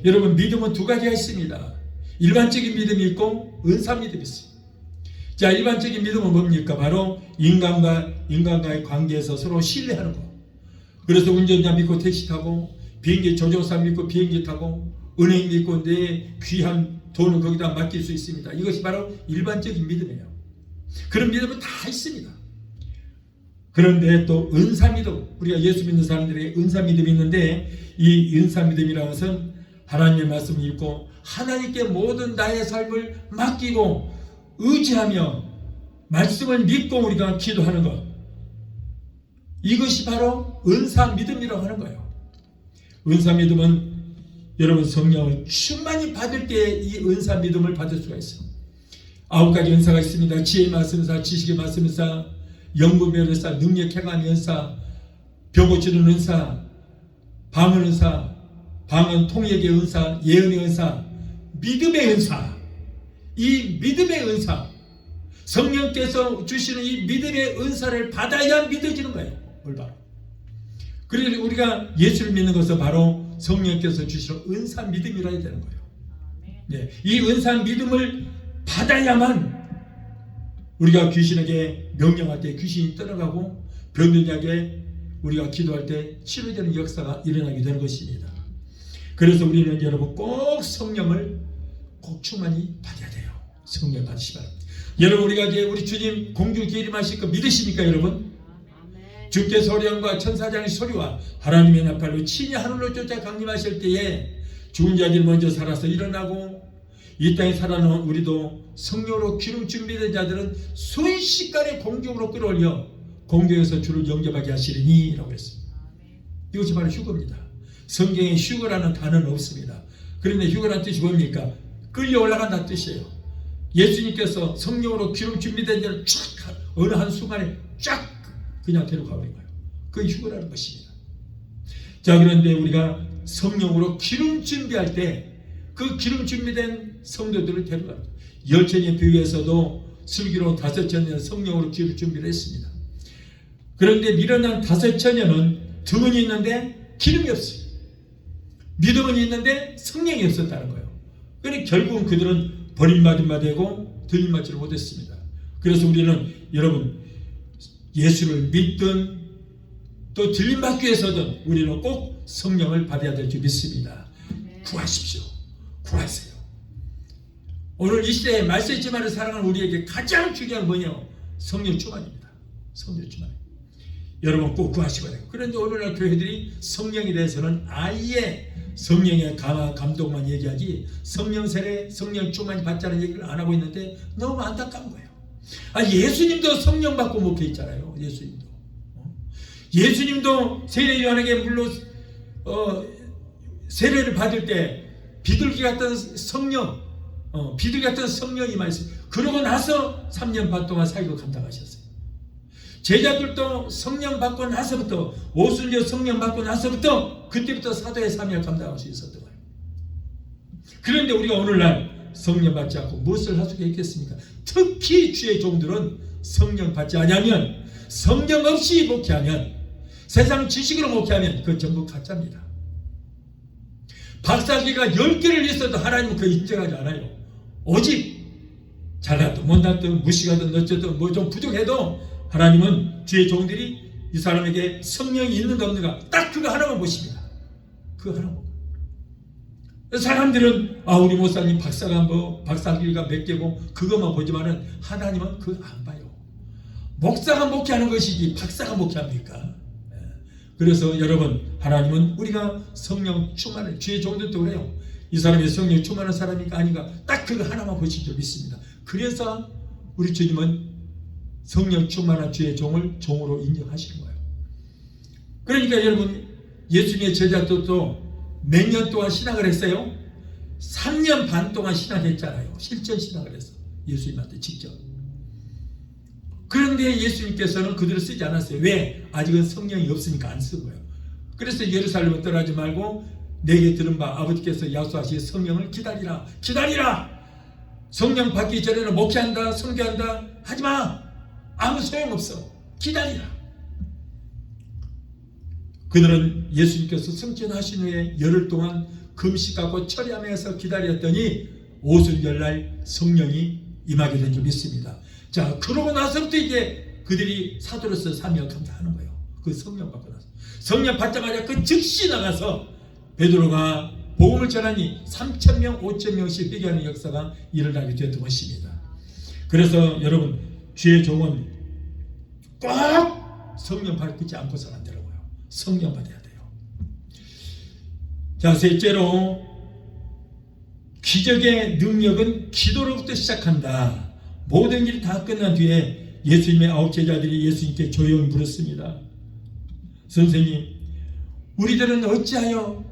A: 여러분, 믿음은 두 가지가 있습니다. 일반적인 믿음이 있고 은사 믿음이 있습니다. 자, 일반적인 믿음은 뭡니까? 바로 인간과의 관계에서 서로 신뢰하는 것. 그래서 운전자 믿고 택시 타고, 비행기 조종사 믿고 비행기 타고, 은행 믿고 내 귀한 돈을 거기다 맡길 수 있습니다. 이것이 바로 일반적인 믿음이에요. 그런 믿음은 다 있습니다. 그런데 또 은사 믿음, 우리가 예수 믿는 사람들에게 은사 믿음이 있는데, 이 은사 믿음이라는 것은 하나님의 말씀을 읽고 하나님께 모든 나의 삶을 맡기고 의지하며 말씀을 믿고 우리가 기도하는 것, 이것이 바로 은사 믿음이라고 하는 거예요. 은사 믿음은 여러분 성령을 충만히 받을 때 이 은사 믿음을 받을 수가 있어요. 9가지 은사가 있습니다. 지혜의 말씀은사, 지식의 말씀은사, 영분별 은사, 능력 행함의 은사, 병 고치는 은사, 방언 은사, 방언 통역의 은사, 예언의 은사, 믿음의 은사. 이 믿음의 은사, 성령께서 주시는 이 믿음의 은사를 받아야 믿어지는 거예요. 올바로. 그래서 우리가 예수를 믿는 것은 바로 성령께서 주시는 은사 믿음이라 해야 되는 거예요. 네, 이 은사 믿음을 받아야만 우리가 귀신에게 명령할 때 귀신이 떠나가고 병든 자에게 우리가 기도할 때 치료되는 역사가 일어나게 되는 것입니다. 그래서 우리는 여러분 꼭 성령을 꼭 충만히 받아야 돼요. 성령 받으시 바랍니다. 여러분, 우리가 이제 우리 주님 공중 기림하실 거 믿으십니까, 여러분? 주께서 소리와 천사장의 소리와 하나님의 나팔로 친히 하늘로 쫓아 강림하실 때에 죽은 자들이 먼저 살아서 일어나고 이 땅에 살아는 우리도 성령으로 기름 준비된 자들은 순식간에 공중으로 끌어올려 공중에서 주를 영접하게 하시리니 라고 했습니다. 이것이 바로 휴거입니다. 성경에 휴거라는 단어는 없습니다. 그런데 휴거라는 뜻이 뭡니까? 끌려 올라간다는 뜻이에요. 예수님께서 성령으로 기름 준비된 자를 쫙 어느 한순간에 쫙 그냥 데려가 버린 거예요. 그게 휴거라는 것입니다. 자, 그런데 우리가 성령으로 기름 준비할 때 그 기름 준비된 성도들을 데려갑니다. 열천의 비유에서도 슬기로 5처녀는 성령으로 기름 준비를 했습니다. 그런데 미련한 5처녀는 등은 있는데 기름이 없어요. 믿음은 있는데 성령이 없었다는 거예요. 그러니까 결국은 그들은 버림받은 바 되고 들림받지를 못했습니다. 그래서 우리는 여러분 예수를 믿든 또 들림받기 위해서든 우리는 꼭 성령을 받아야 될 줄 믿습니다. 구하십시오. 구하세요. 오늘 이 시대에 말세지만을 사랑하는 우리에게 가장 중요한 뭐냐? 성령 충만입니다. 성령 충만. 여러분 꼭 구하시고 돼요. 그런데 오늘날 교회들이 성령에 대해서는 아예 성령의 감동만 얘기하지 성령 세례, 성령 충만이 받자는 얘기를 안 하고 있는데 너무 안타까운 거예요. 예수님도 성령 받고 목회 있잖아요. 예수님도 세례 요한에게 물로 세례를 받을 때 비둘기 같은 성령, 비둘기 같은 성령이 말씀. 그러고 나서 3년 반 동안 사역을 감당하셨어요. 제자들도 성령 받고 나서부터, 오순절 성령 받고 나서부터 그때부터 사도의 사명을 감당할 수 있었던 거예요. 그런데 우리가 오늘날 성령 받지 않고 무엇을 할 수가 있겠습니까? 특히 주의 종들은 성령 받지 않으면, 성령 없이 목회하면, 세상 지식으로 목회하면 그건 전부 가짜입니다. 박사학위가 10개를 있어도 하나님은 그거 인정하지 않아요. 오직 잘났든 못났든 무식하든 어쨌든 뭐 좀 부족해도 하나님은 주의 종들이 이 사람에게 성령이 있는가 없는가 딱 그거 하나만 보십니다. 그거 하나만. 사람들은 우리 목사님 박사학위가 몇 개고 그것만 보지만은 하나님은 그거 안 봐요. 목사가 목회하는 것이지 박사가 목회합니까? 그래서 여러분, 하나님은 우리가 성령 충만한 주의 종들도 그래요. 이 사람이 성령 충만한 사람인가 아닌가 딱 그거 하나만 보실 줄 믿습니다. 그래서 우리 주님은 성령 충만한 주의 종을 종으로 인정하시는 거예요. 그러니까 여러분, 예수님의 제자들도 몇 년 동안 신학을 했어요? 3년 반 동안 신학했잖아요. 실전 신학을 했어. 예수님한테 직접. 그런데 예수님께서는 그들을 쓰지 않았어요. 왜? 아직은 성령이 없으니까 안 쓴 거예요. 그래서 예루살렘을 떠나지 말고 내게 들은 바 아버지께서 약속하신 성령을 기다리라. 기다리라. 성령 받기 전에는 목회한다, 선교한다 하지마. 아무 소용없어. 기다리라. 그들은 예수님께서 승천하신 후에 열흘 동안 금식하고 철야하면서 기다렸더니 오순절날 성령이 임하게 된 줄 믿습니다. 자, 그러고 나서부터 이제 그들이 사도로서 사명을 감당하는 거예요. 그 성령 받고 나서. 성령 받자마자 그 즉시 나가서 베드로가 복음을 전하니 3,000명, 5,000명씩 회개하는 역사가 일어나게 되었던 것입니다. 그래서 여러분, 주의 종은 꼭 성령 받지 않고서는 안 되라고요. 성령 받아야 돼요. 자, 셋째로 기적의 능력은 기도로부터 시작한다. 모든 일이 다 끝난 뒤에 예수님의 9 제자들이 예수님께 조용히 물었습니다. 선생님, 우리들은 어찌하여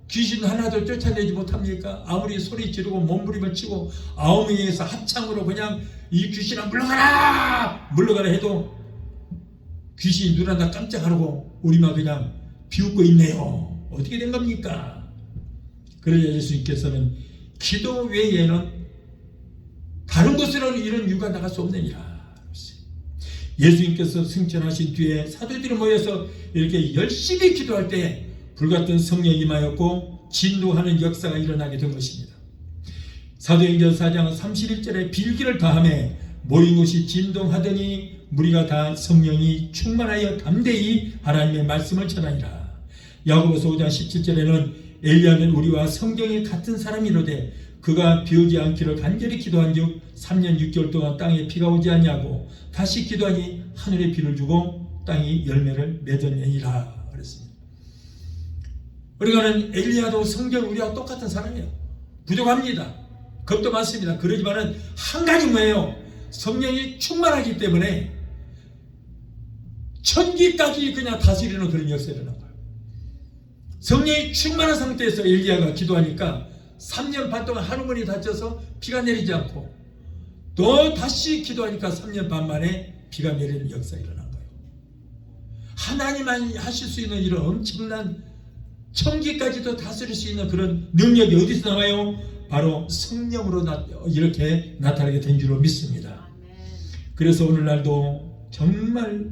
A: 귀신 하나도 쫓아내지 못합니까? 아무리 소리 지르고 몸부림을 치고 9명에서 합창으로 그냥 이 귀신아 물러가라! 물러가라 해도 귀신이 눈 하나 깜짝 안 하고 우리만 그냥 비웃고 있네요. 어떻게 된 겁니까? 그러자 예수님께서는 기도 외에는 다른 곳으로는 이런 유가 나갈 수 없느니라. 예수님께서 승천하신 뒤에 사도들이 모여서 이렇게 열심히 기도할 때 불같은 성령이 임하였고 진노하는 역사가 일어나게 된 것입니다. 사도행전 4장 31절에 빌기를 다하며 모인 곳이 진동하더니 무리가 다 성령이 충만하여 담대히 하나님의 말씀을 전하니라. 야고보서 5장 17절에는 엘리야는 우리와 성경이 같은 사람이로되 그가 비 오지 않기를 간절히 기도한즉 3년 6개월 동안 땅에 비가 오지 않냐고 다시 기도하니 하늘에 비를 주고 땅이 열매를 맺었느니라 그랬습니다. 우리가는 엘리야도 성경 우리와 똑같은 사람이에요. 부족합니다. 겁도 많습니다. 그러지만은 한 가지 뭐예요? 성령이 충만하기 때문에 천기까지 그냥 다스리는 그런 역사가 일어난 거예요. 성령이 충만한 상태에서 엘리야가 기도하니까 3년 반 동안 하루머니 다쳐서 비가 내리지 않고 또 다시 기도하니까 3년 반 만에 비가 내리는 역사가 일어난 거예요. 하나님만 하실 수 있는 이런 엄청난 천기까지도 다스릴 수 있는 그런 능력이 어디서 나와요? 바로 성령으로 이렇게 나타나게 된 줄로 믿습니다. 그래서 오늘날도 정말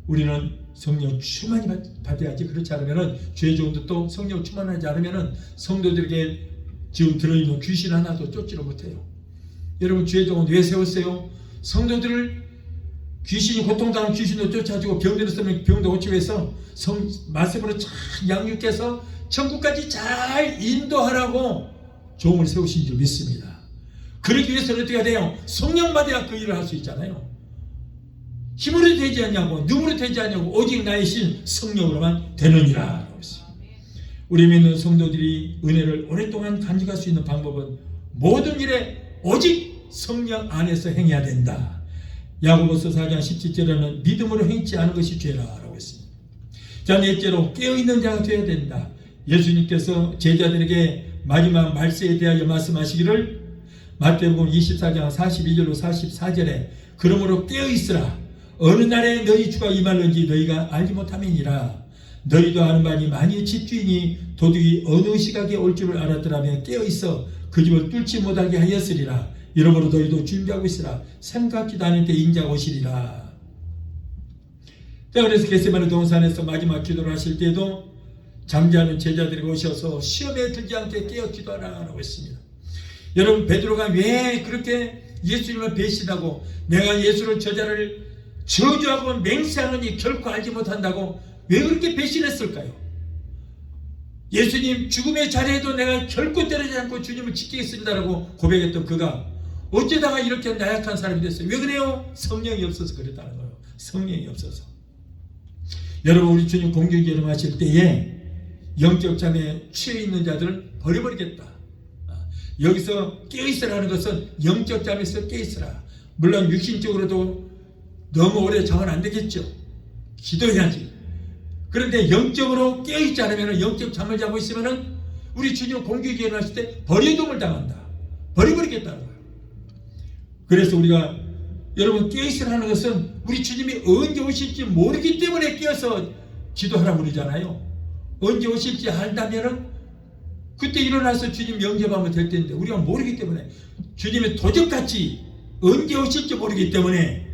A: 우리는 성령 충만히 받아야지. 그렇지 않으면 주의 종들도 성령 충만하지 않으면 성도들에게 지금 들어있는 귀신 하나도 쫓지를 못해요. 여러분, 주의 종은 왜 세웠어요? 성도들을 귀신이 고통당한 귀신도 쫓아주고 병들어 쓰면 병도 고치고 해서 말씀으로 잘 양육해서 천국까지 잘 인도하라고 종을 세우신 줄 믿습니다. 그러기 위해서는 어떻게 해야 돼요? 성령 받아야 그 일을 할 수 있잖아요. 힘으로 되지 않냐고, 능으로 되지 않냐고, 오직 나의 신 성령으로만 되느니라. 우리 믿는 성도들이 은혜를 오랫동안 간직할 수 있는 방법은 모든 일에 오직 성령 안에서 행해야 된다. 야고보서 4장 17절에는 믿음으로 행치 않은 것이 죄라라고 했습니다. 자, 넷째로 깨어있는 자가 되어야 된다. 예수님께서 제자들에게 마지막 말세에 대하여 말씀하시기를 마태복음 24장 42절로 44절에 그러므로 깨어있으라. 어느 날에 너희 주가 임할는지 너희가 알지 못함이니라. 너희도 아는 바니 만일 집주인이 도둑이 어느 시각에 올 줄을 알았더라면 깨어있어 그 집을 뚫지 못하게 하였으리라. 이러므로 너희도 준비하고 있으라. 생각지도 않을 때 인자가 오시리라. 자, 그래서 겟세마네 동산에서 마지막 기도를 하실 때도 잠자는 제자들이 오셔서 시험에 들지 않게 깨어 기도하라고 했습니다. 여러분, 베드로가 왜 그렇게 예수님을 배신하고 내가 예수를 저자를 저주하고 맹세하느니 결코 알지 못한다고 왜 그렇게 배신했을까요? 예수님 죽음의 자리에도 내가 결코 떨어지지 않고 주님을 지키겠습니다라고 고백했던 그가 어쩌다가 이렇게 나약한 사람이 됐어요? 왜 그래요? 성령이 없어서 그랬다는 거예요. 성령이 없어서. 여러분, 우리 주님 공개 결혼하실 때에 영적 잠에 취해 있는 자들을 버려버리겠다. 여기서 깨어있으라는 것은 영적 잠에서 깨어있으라. 물론 육신적으로도 너무 오래 자면 안 되겠죠. 기도해야지. 그런데 영적으로 깨어있지 않으면, 영적 잠을 자고 있으면 우리 주님 공개기 일어나실 때 버려둠을 당한다. 버려버리겠다는 거예요. 그래서 우리가 여러분 깨어있으라는 것은 우리 주님이 언제 오실지 모르기 때문에 깨어서 기도하라고 그러잖아요. 언제 오실지 알다면은 그때 일어나서 주님 영접하면 될 텐데 우리가 모르기 때문에, 주님의 도적같이 언제 오실지 모르기 때문에,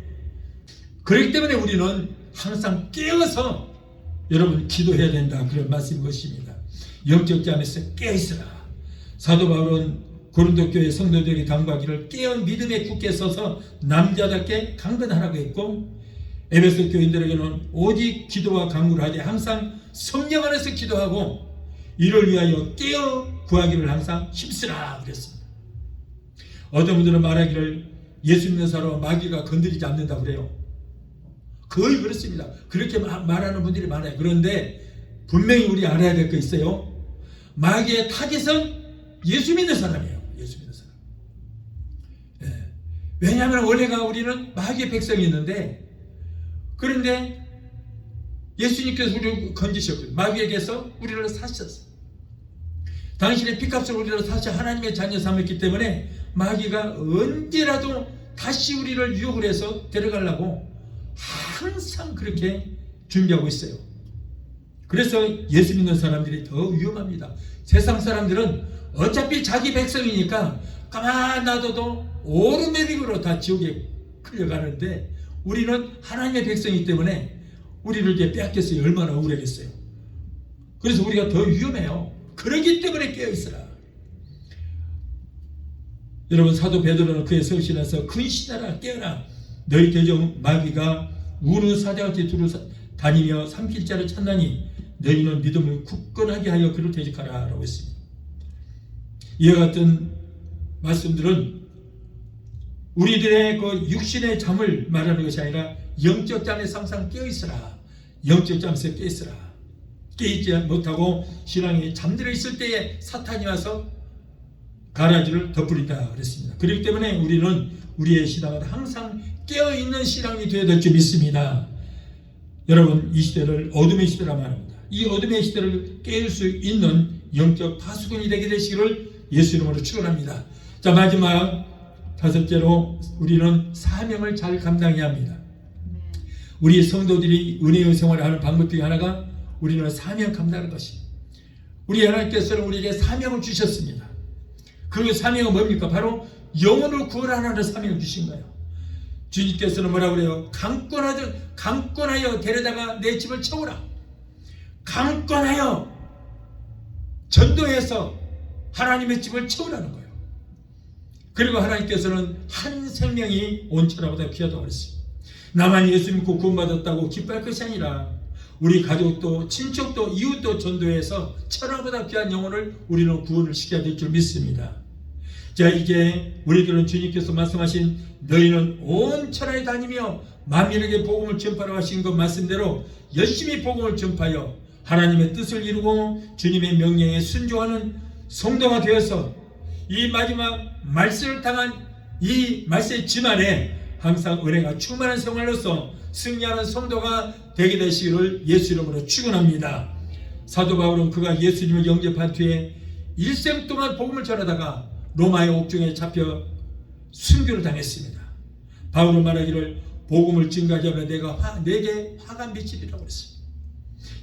A: 그렇기 때문에 우리는 항상 깨어서 여러분 기도해야 된다, 그런 말씀인 것입니다. 영적 잠에서 깨어있으라. 사도 바울은 고린도 교회 성도들에게 당부하기를 깨어 믿음에 굳게 서서 남자답게 강건하라고 했고, 에베소 교인들에게는 오직 기도와 간구를 하되 항상 성령 안에서 기도하고 이를 위하여 깨어 구하기를 항상 힘쓰라 그랬습니다. 어떤 분들은 말하기를 예수 믿는 사람은 마귀가 건드리지 않는다 그래요. 거의 그렇습니다. 그렇게 말하는 분들이 많아요. 그런데 분명히 우리 알아야 될 거 있어요. 마귀의 타겟은 예수 믿는 사람이에요. 예수 믿는 사람. 예. 왜냐하면 원래가 우리는 마귀의 백성이었는데, 그런데 예수님께서 우리를 건지셨거든요. 마귀에게서 우리를 사셨어요. 당신의 피값으로 우리를 사셔 하나님의 자녀 삼았기 때문에 마귀가 언제라도 다시 우리를 유혹을 해서 데려가려고 항상 그렇게 준비하고 있어요. 그래서 예수 믿는 사람들이 더 위험합니다. 세상 사람들은 어차피 자기 백성이니까 가만 놔둬도 오르내리고로 다 지옥에 끌려가는데, 우리는 하나님의 백성이기 때문에 우리를 이제 빼앗겼어요. 얼마나 억울하겠어요. 그래서 우리가 더 위험해요. 그러기 때문에 깨어있으라. 여러분, 사도 베드로는 그의 서신에서 근신하라 깨어라. 너희 대적 마귀가 우는 사자같이 두루 다니며 삼킬 자를 찾나니 너희는 믿음을 굳건하게 하여 그를 대적하라 라고 했습니다. 이와 같은 말씀들은 우리들의 그 육신의 잠을 말하는 것이 아니라 영적 잠에서 항상 깨어있으라. 영적 잠에서 깨어있으라. 깨있지 못하고 신앙이 잠들어 있을 때에 사탄이 와서 가라지를 덧부린다 그랬습니다. 그렇기 때문에 우리는 우리의 신앙은 항상 깨어있는 신앙이 되어야 될 줄 믿습니다. 여러분, 이 시대를 어둠의 시대라 말합니다. 이 어둠의 시대를 깨울 수 있는 영적 파수꾼이 되게 되시기를 예수 이름으로 축원합니다. 자, 마지막 다섯째로 우리는 사명을 잘 감당해야 합니다. 우리 성도들이 은혜의 생활을 하는 방법 중에 하나가 우리는 사명 감당하는 것입니다. 우리 하나님께서는 우리에게 사명을 주셨습니다. 그 사명은 뭡니까? 바로 영혼을 구원하라는 사명을 주신 거예요. 주님께서는 뭐라고 그래요? 강권하여 데려다가 내 집을 채우라. 강권하여 전도해서 하나님의 집을 채우라는 거예요. 그리고 하나님께서는 한 생명이 온 천하보다 귀하다고 그랬습니다. 나만 예수 믿고 구원받았다고 기뻐할 것이 아니라 우리 가족도 친척도 이웃도 전도해서 천하보다 귀한 영혼을 우리는 구원을 시켜야 될 줄 믿습니다. 자, 이제 우리들은 주님께서 말씀하신 너희는 온 천하에 다니며 만민에게 복음을 전파하라고 하신 것 말씀대로 열심히 복음을 전파하여 하나님의 뜻을 이루고 주님의 명령에 순종하는 성도가 되어서 이 마지막 말세를 당한 이 말세의 지만에 항상 은혜가 충만한 생활로서 승리하는 성도가 되게 되시기를 예수 이름으로 축원합니다. 사도 바울은 그가 예수님을 영접한 뒤에 일생 동안 복음을 전하다가 로마의 옥중에 잡혀 순교를 당했습니다. 바울은 말하기를 복음을 증가하게 하면 내게 화가 미치리라고 했습니다.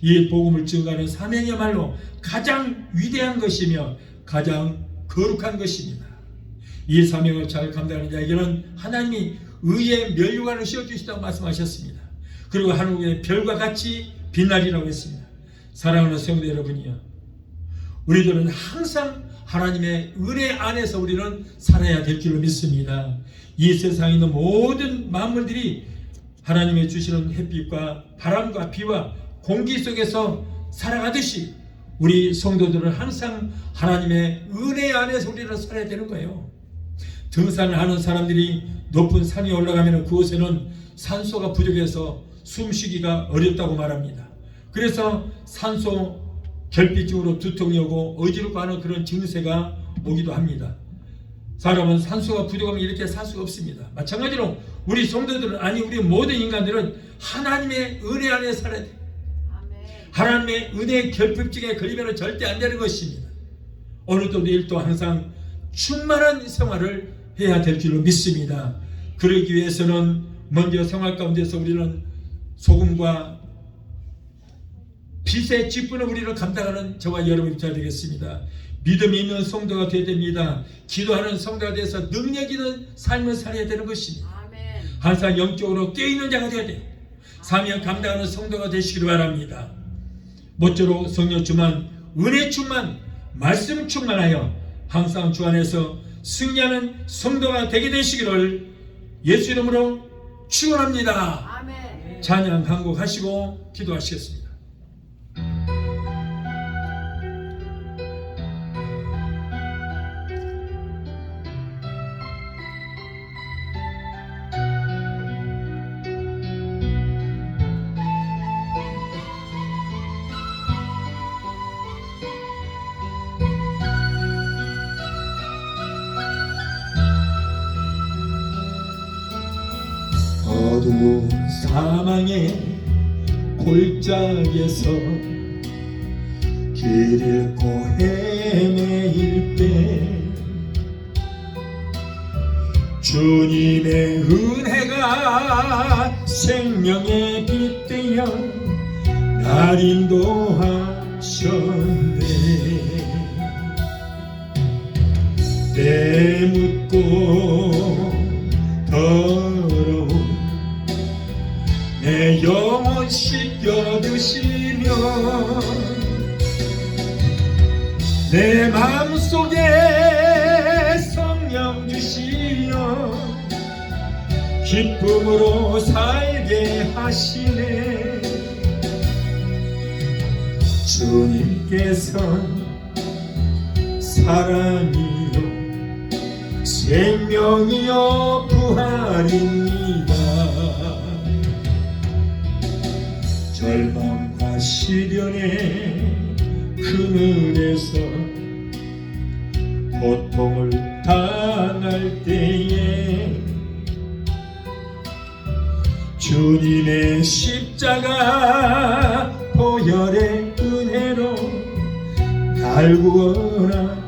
A: 이 복음을 증가하는 사명이야말로 가장 위대한 것이며 가장 거룩한 것입니다. 이 사명을 잘 감당하는 자에게는 하나님이 의의 면류관을 씌워주시다고 말씀하셨습니다. 그리고 하늘의 별과 같이 빛나리라고 했습니다. 사랑하는 성도 여러분이요, 우리들은 항상 하나님의 은혜 안에서 우리는 살아야 될 줄로 믿습니다. 이 세상에 있는 모든 만물들이 하나님의 주시는 햇빛과 바람과 비와 공기 속에서 살아가듯이 우리 성도들은 항상 하나님의 은혜 안에서 우리는 살아야 되는 거예요. 등산을 하는 사람들이 높은 산에 올라가면 그곳에는 산소가 부족해서 숨쉬기가 어렵다고 말합니다. 그래서 산소 결핍증으로 두통이 오고 어지럽고 하는 그런 증세가 오기도 합니다. 사람은 산소가 부족하면 이렇게 살 수가 없습니다. 마찬가지로 우리 성도들은, 아니 우리 모든 인간들은 하나님의 은혜 안에 살아야 돼요. 하나님의 은혜의 결핍증에 걸리면 절대 안 되는 것입니다. 오늘도 내일도 항상 충만한 생활을 해야 될 줄로 믿습니다. 그러기 위해서는 먼저 생활 가운데서 우리는 소금과 빛의 직분을 우리는 감당하는 저와 여러분이 되어야 되겠습니다. 믿음이 있는 성도가 되어야 됩니다. 기도하는 성도가 돼서 능력 있는 삶을 살아야 되는 것입니다.
B: 아멘.
A: 항상 영적으로 깨어있는 자가 되어야 돼요. 사명 감당하는 성도가 되시기를 바랍니다. 모쪼록 성령 충만, 은혜 충만, 말씀 충만하여 항상 주 안에서 승리하는 성도가 되게 되시기를 예수 이름으로 축원합니다.
B: 아멘.
A: 찬양 한 곡 하시고 기도하시겠습니다. 어두운 사망의 골짜기에서 길 잃고 헤매일 때 주님의 은혜가 생명의 빛 되어 날 인도하셨네. 때 묻고 더러운 내 영혼 씻겨드시며 내 마음속에 성령 주시어 기쁨으로 살게 하시네. 주님께서 사랑이요 생명이요 부활입니다. 절망과 시련의 그늘에서 고통을 당할 때에 주님의 십자가 보혈의 은혜로 날 구원하셨네.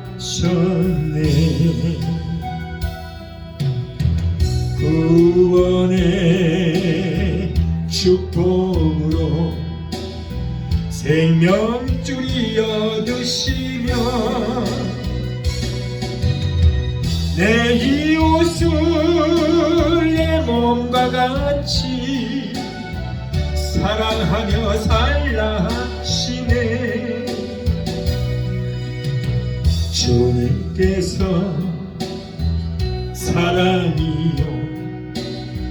A: 구원의 축복으로 생명줄이 얻으시며 내 이웃을 내 몸과 같이 사랑하며 살라 하시네. 주님께서 사랑이요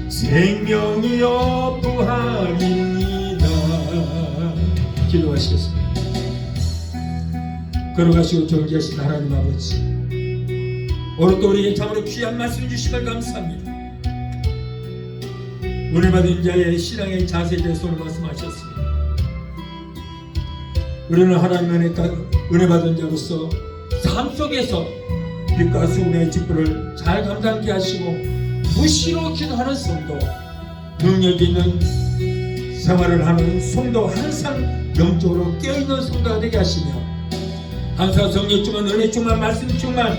A: 생명이요 부활입니다. 기도하시겠습니다. 걸어가시고 존귀하신 하나님 아버지, 오늘도 우리에게 참으로 귀한 말씀 주심을 감사합니다. 은혜 받은 자의 신앙의 자세에 대해서 오늘 말씀하셨습니다. 우리는 하나님의 은혜 받은 자로서 삶 속에서 빛과 수금의 직분을 잘 감당케 하시고 무시로 기도하는 성도, 능력 있는 생활을 하는 성도, 항상 영적으로 깨어있는 성도가 되게 하시며 항상 성령 충만, 은혜 충만, 말씀 충만,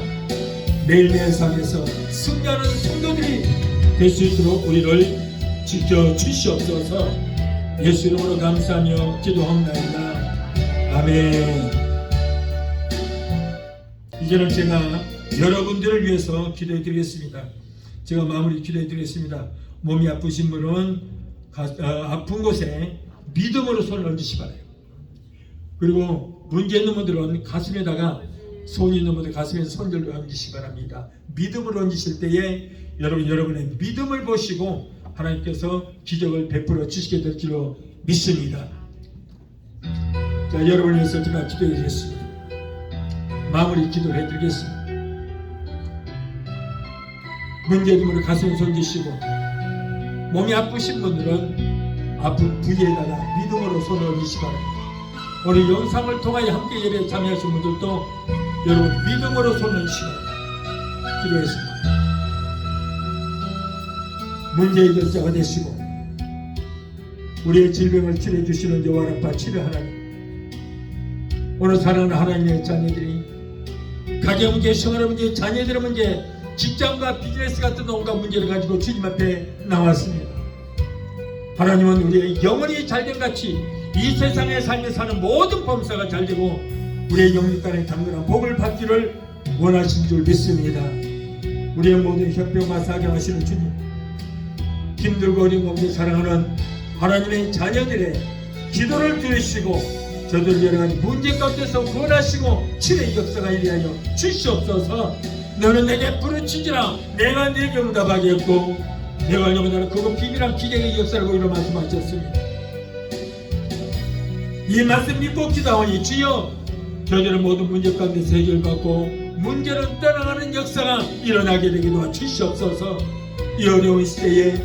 A: 매일매일 삶에서 승리하는 성도들이 될 수 있도록 우리를 지켜주시옵소서. 예수 이름으로 감사하며 기도합니다. 아멘. 이제는 제가 여러분들을 위해서 기도해 드리겠습니다. 제가 마무리 기도해 드리겠습니다. 몸이 아프신 분은 아픈 곳에 믿음으로 손을 얹으시 바라요. 그리고 문제 있는 분들은 가슴에다가, 손이 있는 분들 가슴에 손을 얹으시 바랍니다. 믿음으로 얹으실 때에 여러분의 믿음을 보시고 하나님께서 기적을 베풀어 주시게 될 줄로 믿습니다. 자, 여러분을 위해서 제가 기도해 드리겠습니다. 마무리 기도를 해드리겠습니다. 문제 있는 분들 가슴에 손 얹으시고, 몸이 아프신 분들은 아픈 부위에다가 믿음으로 손을 얹으시 바랍니다. 오늘 영상을 통하여 함께 예배에 참여하신 분들도 여러분 믿음으로 손을 얹으시고 기도했습니다. 문제의 결자가 되시고 우리의 질병을 치료해 주시는 여호와 라파 치료 하나님, 오늘 사랑하는 하나님의 자녀들이 가정 문제, 생활 문제, 자녀들의 문제, 직장과 비즈니스 같은 온갖 문제를 가지고 주님 앞에 나왔습니다. 하나님은 우리의 영혼이 잘된 같이 이 세상의 삶에 사는 모든 범사가 잘되고 우리의 영육간의 당근한 복을 받기를 원하신 줄 믿습니다. 우리의 모든 협병과 사경하시는 주님, 힘들고 어려운 가운데 사랑하는 하나님의 자녀들의 기도를 들으시고 저들 여러가지 문제 가운데서 구원하시고 치료의 역사가 일하여 주시옵소서. 너는 내게 부르짖으라 내가 네게 응답하겠고 내가 하려면 나는 그거 비밀한 기적의 역사라고 이런 말씀하셨습니다. 이 말씀 믿고 기도하니 주여 저들의 모든 문제 가운데서 해결받고 문제를 떠나가는 역사가 일어나게 되기도 주시옵소서. 이 어려운 시대에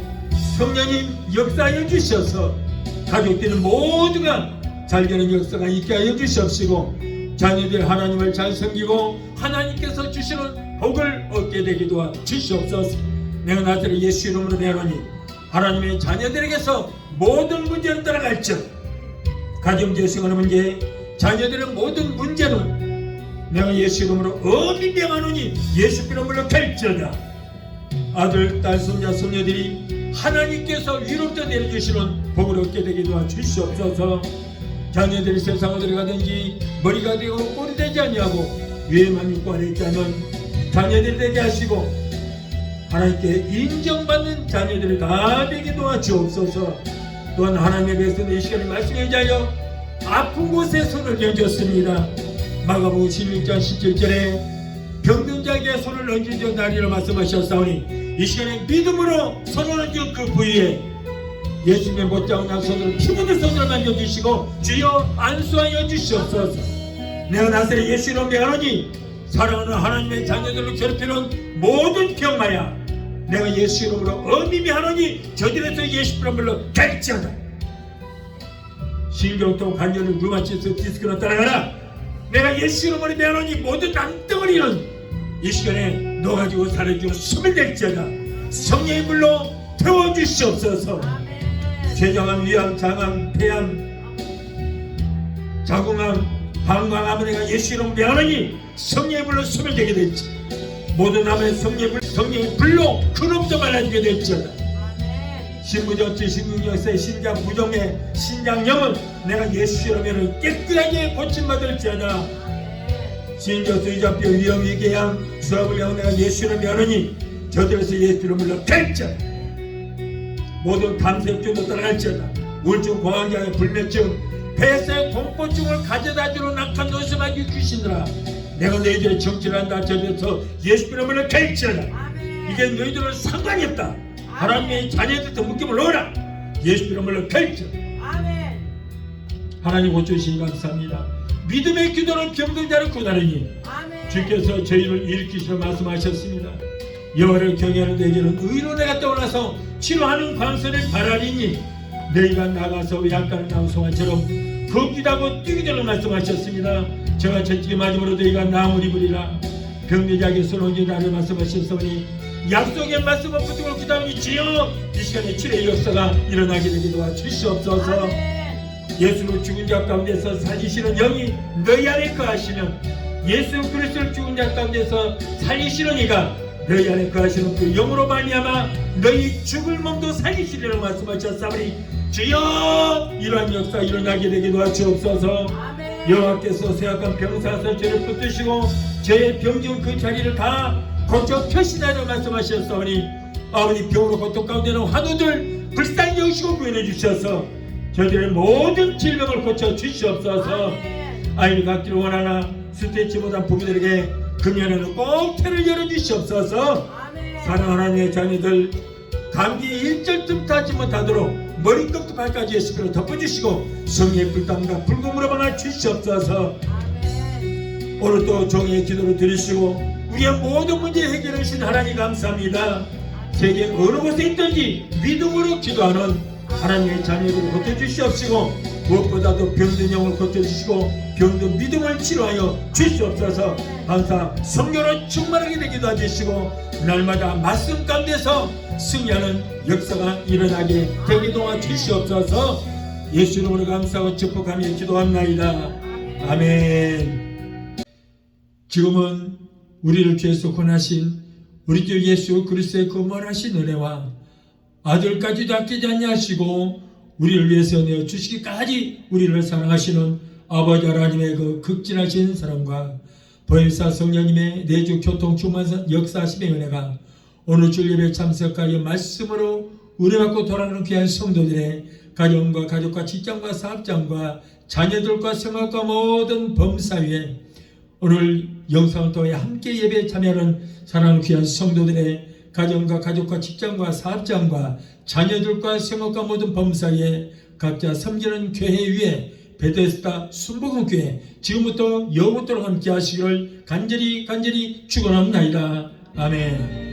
A: 성령님 역사하여 주셔서 가족들이 모두가 잘되는 역사가 있게 하여 주시옵시고 자녀들 하나님을 잘 섬기고 하나님께서 주시는 복을 얻게 되기도 주시옵소서. 내가 나사렛 예수 이름으로 내노니 하나님의 자녀들에게서 모든 문제를 떠나갈지어다. 가정제 생활의 문제, 자녀들의 모든 문제는 내가 예수 이름으로 엄히 명하노니 예수 이름으로 갈지어다. 아들, 딸, 손자, 손녀들이 하나님께서 위로부터 내려주시는 복을 얻게 되기도 주시옵소서. 자녀들이 세상을 들어가든지 머리가 되고 꼴이 되지 아니하고 위에만 있고 아래 있지 않은 자녀들이 되게 하시고 하나님께 인정받는 자녀들이 다 되기도 주옵소서. 또한 하나님의 백성들 이 시간에 말씀에 의하여 아픈 곳에 손을 얹었습니다. 마가복음 16장 17절에 병든 자에게 손을 얹은 날이라 말씀하셨사오니 이 시간에 믿음으로 손을 얹은 그 부위에 예수님의 못자은 양손으로 피 묻은 손으로 만져주시고 주여 안수하여 주시옵소서. 내가 나사렛 예수 이름으로 명하노니 사랑하는 하나님의 자녀들을 괴롭히는 모든 병마야 내가 예수 이름으로 엄히 하노니 저들에서 예수 이름으로 갈지어다. 신경통, 관절을, 류마티스, 디스크로 따라가라. 내가 예수 이름으로 명하노니 모든 남덩어리는 이 시간에 녹아지고 사라지고 숨을 낼지어다. 성령의 물로 태워주시옵소서. 췌장암, 위암, 장암, 폐암, 자궁암, 방광암은 내가 예수 이름으로 명하노니 성령의 불로 숨을 내게 될지 모든 암의 성령의 불로 그놈도 말라지게 될지어다. 신부전증, 신근경세, 신장 부종의 신장염은 내가 예수 이름으로 깨끗하게 고침받을지어다. 신경수, 유전병, 위험, 위궤양, 수압을 향해 내가 예수 이름으로 명하노니 저들에서 예수 이름으로 갈지어다. 모든 감염증도 떠나갈지어다. 우울증, 공황장애, 불면증, 폐쇄, 공포증을 가져다주는 악한 노심하기 귀신들아 내가 너희들의 정치를 한다. 저들에서 예수 이름으로 갈지어다. 이게 너희들은 상관이 없다. 하나님의 자녀들도 묶임을 놓으라. 예수 이름으로 갈지어다. 하나님 고쳐주시니 감사합니다. 믿음의 기도는 병든 자를 구하느니 주께서 저희를 일으키시며 말씀하셨습니다. 여호와를 경외하는 너희들은 의로 내가 떠올라서 치료하는 광선을 바라리니 너희가 나가서 약간을 나온 송아처럼 걷기다고 뛰기도록 말씀하셨습니다. 저가 채찍에 맞음으로 너희가 나음을 입으리라. 병든 자에게 손 얹으라고 말씀하셨으니 약속의 말씀을 붙들고 기도하니 주여 이 시간에 치료의 역사가 일어나게 되기도 주시옵소서. 예수를 죽은 자 가운데서 살리시는 영이 너희 안에 거하시면 예수 그리스도를 죽은 자 가운데서 살리시는 이가 너희 안에 거하시는 그 영으로 말미암아 너희 죽을 몸도 살리시리라고 말씀하셨사오니 주여 이러한 역사 일어나게 되기도 주옵소서. 여호와께서 세악한 병사서 저를 붙드시고 저의 병중 그 자리를 다 고쳐 펴시다라고 말씀하셨사오니 아버지 병으로 고통 가운데는 환우들 불쌍히 여기시고 구원해 주셔서 저희들의 모든 질병을 고쳐 주시옵소서.
B: 아멘.
A: 아이를 갖기를 원하나 수태치 못한 부부들에게 금년에는 꼭 태를 열어주시옵소서.
B: 아멘.
A: 사랑하는 하나님의 자녀들, 감기에 일절쯤 타지 못하도록 머리끝부터 발까지 예수께로 덮어주시고 성령의 불땀과 불금으로 받아 주시옵소서.
B: 아멘.
A: 오늘 또 종의 기도를 드리시고 우리의 모든 문제 해결해 주신 하나님 감사합니다. 세계 어느 곳에 있든지 믿음으로 기도하는 하나님의 자녀들을 고쳐주시옵시고 무엇보다도 병든 영을 고쳐주시고 병든 믿음을 치료하여 주시옵소서. 항상 성령으로 충만하게 되기도 해주시고 날마다 말씀 가운데서 승리하는 역사가 일어나게 되기도 해주시옵소서. 예수 이름으로 감사하고 축복하며 기도합나이다. 아멘. 지금은 우리를 죄에서 권하신 우리 주 예수 그리스도의 거머하신 은혜와 아들까지도 아끼지 아니하시고 우리를 위해서 내어주시기까지 우리를 사랑하시는 아버지 하나님의 그 극진하신 사랑과 보혜사 성령님의 내주 교통 충만 역사하심의 은혜가 오늘 주일 예배에 참석하여 말씀으로 은혜받고 돌아가는 귀한 성도들의 가정과 가족과 직장과 사업장과 자녀들과 생활과 모든 범사위에 오늘 영상을 통해 함께 예배에 참여하는 사랑하는 귀한 성도들의 가정과 가족과 직장과 사업장과 자녀들과 생활과 모든 범사에 각자 섬기는 교회 위에 베데스다 순복음교회 지금부터 영원토록 함께 하시기를 간절히 축원합니다. 아멘.